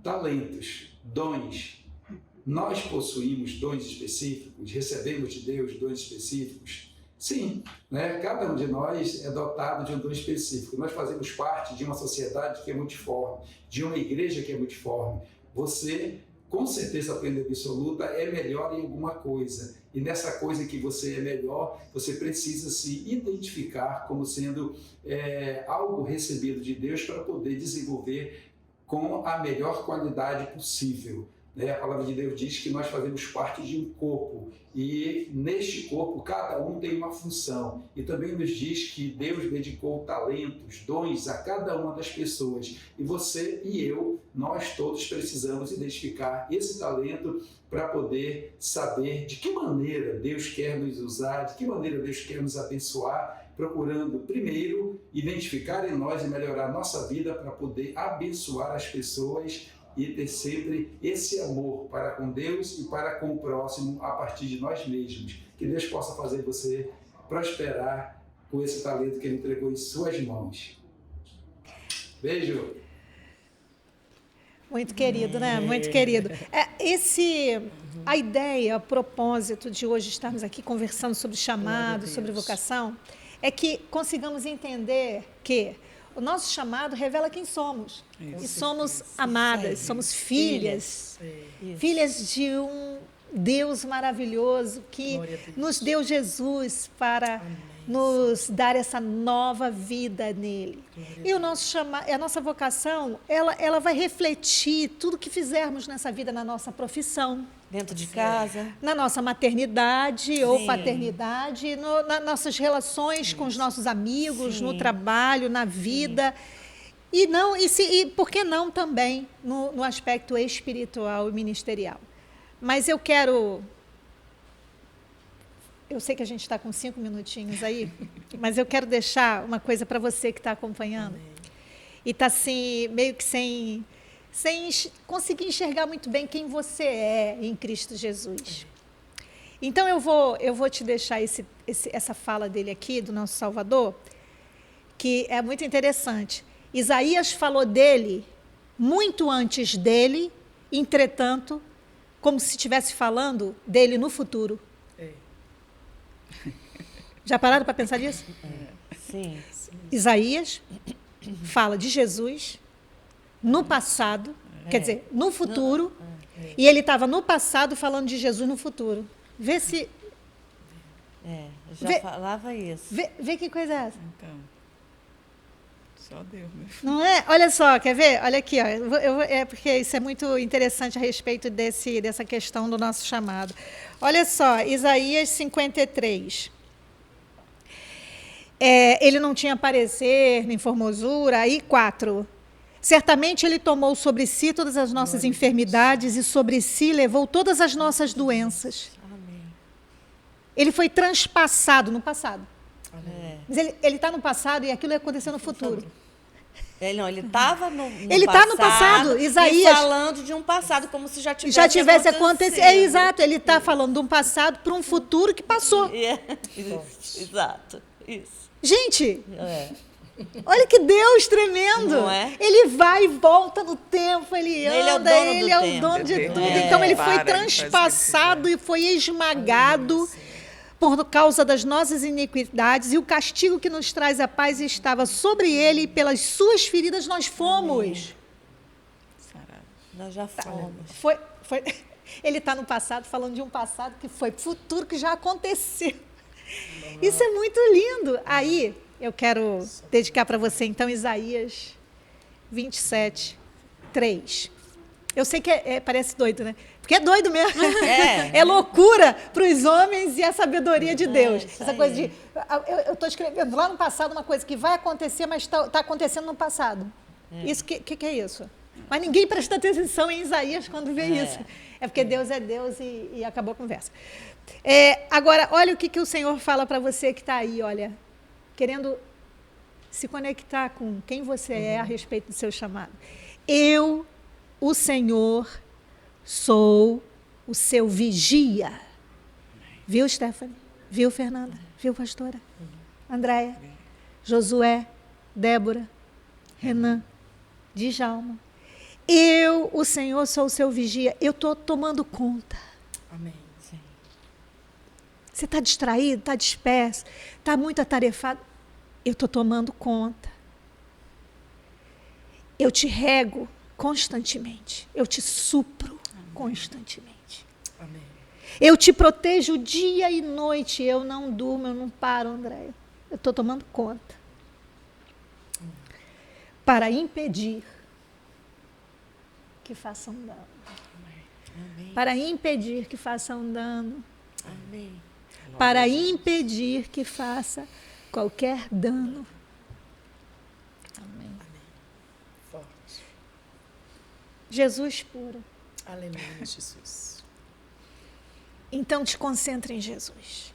G: Talentos, dons. Nós possuímos dons específicos, recebemos de Deus dons específicos. Sim, né? Cada um de nós é dotado de um dom específico. Nós fazemos parte de uma sociedade que é multiforme, de uma igreja que é multiforme. Você, com certeza plena e absoluta, é melhor em alguma coisa. E nessa coisa que você é melhor, você precisa se identificar como sendo algo recebido de Deus para poder desenvolver com a melhor qualidade possível. A palavra de Deus diz que nós fazemos parte de um corpo e neste corpo cada um tem uma função. E também nos diz que Deus dedicou talentos, dons a cada uma das pessoas. E você e eu, nós todos precisamos identificar esse talento para poder saber de que maneira Deus quer nos usar, de que maneira Deus quer nos abençoar, procurando primeiro identificar em nós e melhorar a nossa vida para poder abençoar as pessoas e ter sempre esse amor para com Deus e para com o próximo a partir de nós mesmos. Que Deus possa fazer você prosperar com esse talento que Ele entregou em suas mãos. Beijo!
A: Muito querido, né? Muito querido. A ideia, o propósito de hoje estarmos aqui conversando sobre chamado, sobre vocação, é que consigamos entender que o nosso chamado revela quem somos. E somos amadas, somos filhas. Filhas de um Deus maravilhoso que nos deu Jesus para nos dar essa nova vida nele. E o nosso a nossa vocação, ela vai refletir tudo que fizermos nessa vida, na nossa profissão.
C: Dentro de casa.
A: Na nossa maternidade ou paternidade, nas nossas relações com os nossos amigos, no trabalho, na vida. E por que não também no aspecto espiritual e ministerial. Mas eu sei que a gente está com 5 minutinhos aí, mas eu quero deixar uma coisa para você que está acompanhando. E está assim, meio que sem conseguir enxergar muito bem quem você é em Cristo Jesus. Então, eu vou te deixar essa fala dele aqui, do nosso Salvador, que é muito interessante. Isaías falou dele muito antes dele, entretanto, como se estivesse falando dele no futuro. Já pararam para pensar nisso?
C: Sim.
A: Isaías fala de Jesus no passado, quer dizer, no futuro, e ele estava no passado falando de Jesus no futuro. Vê se...
C: Falava isso.
A: Vê que coisa é essa.
D: Então, só Deus, né?
A: Não é? Olha só, quer ver? Olha aqui, ó. Porque isso é muito interessante a respeito dessa questão do nosso chamado. Olha só, Isaías 53. Ele não tinha parecer, nem formosura. Aí, 4. Certamente ele tomou sobre si todas as nossas enfermidades e sobre si levou todas as nossas doenças.
C: Amém.
A: Ele foi transpassado no passado. Mas ele está no passado e aquilo aconteceu no futuro.
C: Ele estava no
A: Ele está no passado, Isaías.
C: E falando de um passado, como se já tivesse acontecido.
A: Exato, ele está falando de um passado para um futuro que passou.
C: Exato, isso.
A: Gente, olha que Deus tremendo.
C: Não é?
A: Ele vai e volta no tempo, ele anda,
C: ele é
A: o dono de tudo.
D: É.
A: Então ele foi
D: Para,
A: transpassado e foi esmagado por causa das nossas iniquidades, e o castigo que nos traz a paz estava sobre ele, e pelas suas feridas nós fomos.
C: Nós já fomos.
A: Ele está no passado, falando de um passado que foi futuro, que já aconteceu. Isso é muito lindo. Aí, eu quero dedicar para você, então, Isaías 27, 3. Eu sei que parece doido, né? Porque é doido mesmo. É loucura para os homens e a sabedoria de Deus. Essa coisa de... Eu estou escrevendo lá no passado uma coisa que vai acontecer, mas está acontecendo no passado. Isso, que é isso? Mas ninguém presta atenção em Isaías quando vê isso. É porque Deus é Deus e acabou a conversa. Agora, olha o que o Senhor fala para você que está aí, olha, querendo se conectar com quem você é a respeito do seu chamado. Eu, o Senhor, sou o seu vigia. Viu, Stephanie? Viu, Fernanda? Viu, pastora? Andréia? Josué? Débora? Renan? Djalma? Eu, o Senhor, sou o seu vigia. Eu estou tomando conta.
E: Amém.
A: Você está distraído, está disperso, está muito atarefado. Eu estou tomando conta. Eu te rego constantemente. Eu te supro constantemente.
E: Amém.
A: Eu te protejo dia e noite. Eu não durmo, eu não paro, Andréia. Eu estou tomando conta. Para impedir que façam dano.
C: Amém.
A: Para impedir que façam dano.
C: Amém.
A: Para impedir que faça qualquer dano.
B: Amém.
E: Forte.
A: Jesus puro.
E: Aleluia, Jesus.
A: Então te concentra em Jesus.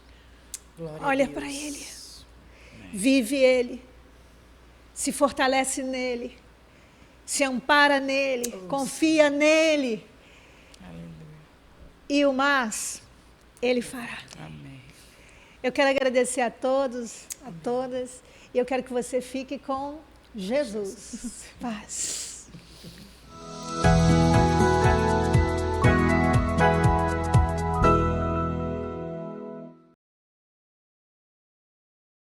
E: Glória
A: Olha
E: a Deus.
A: para Ele. Vive Ele. Se fortalece nele. Se ampara nele. Confia nele. E o mais, Ele fará.
D: Amém.
A: Eu quero agradecer a todos, a todas. E eu quero que você fique com Jesus. Paz.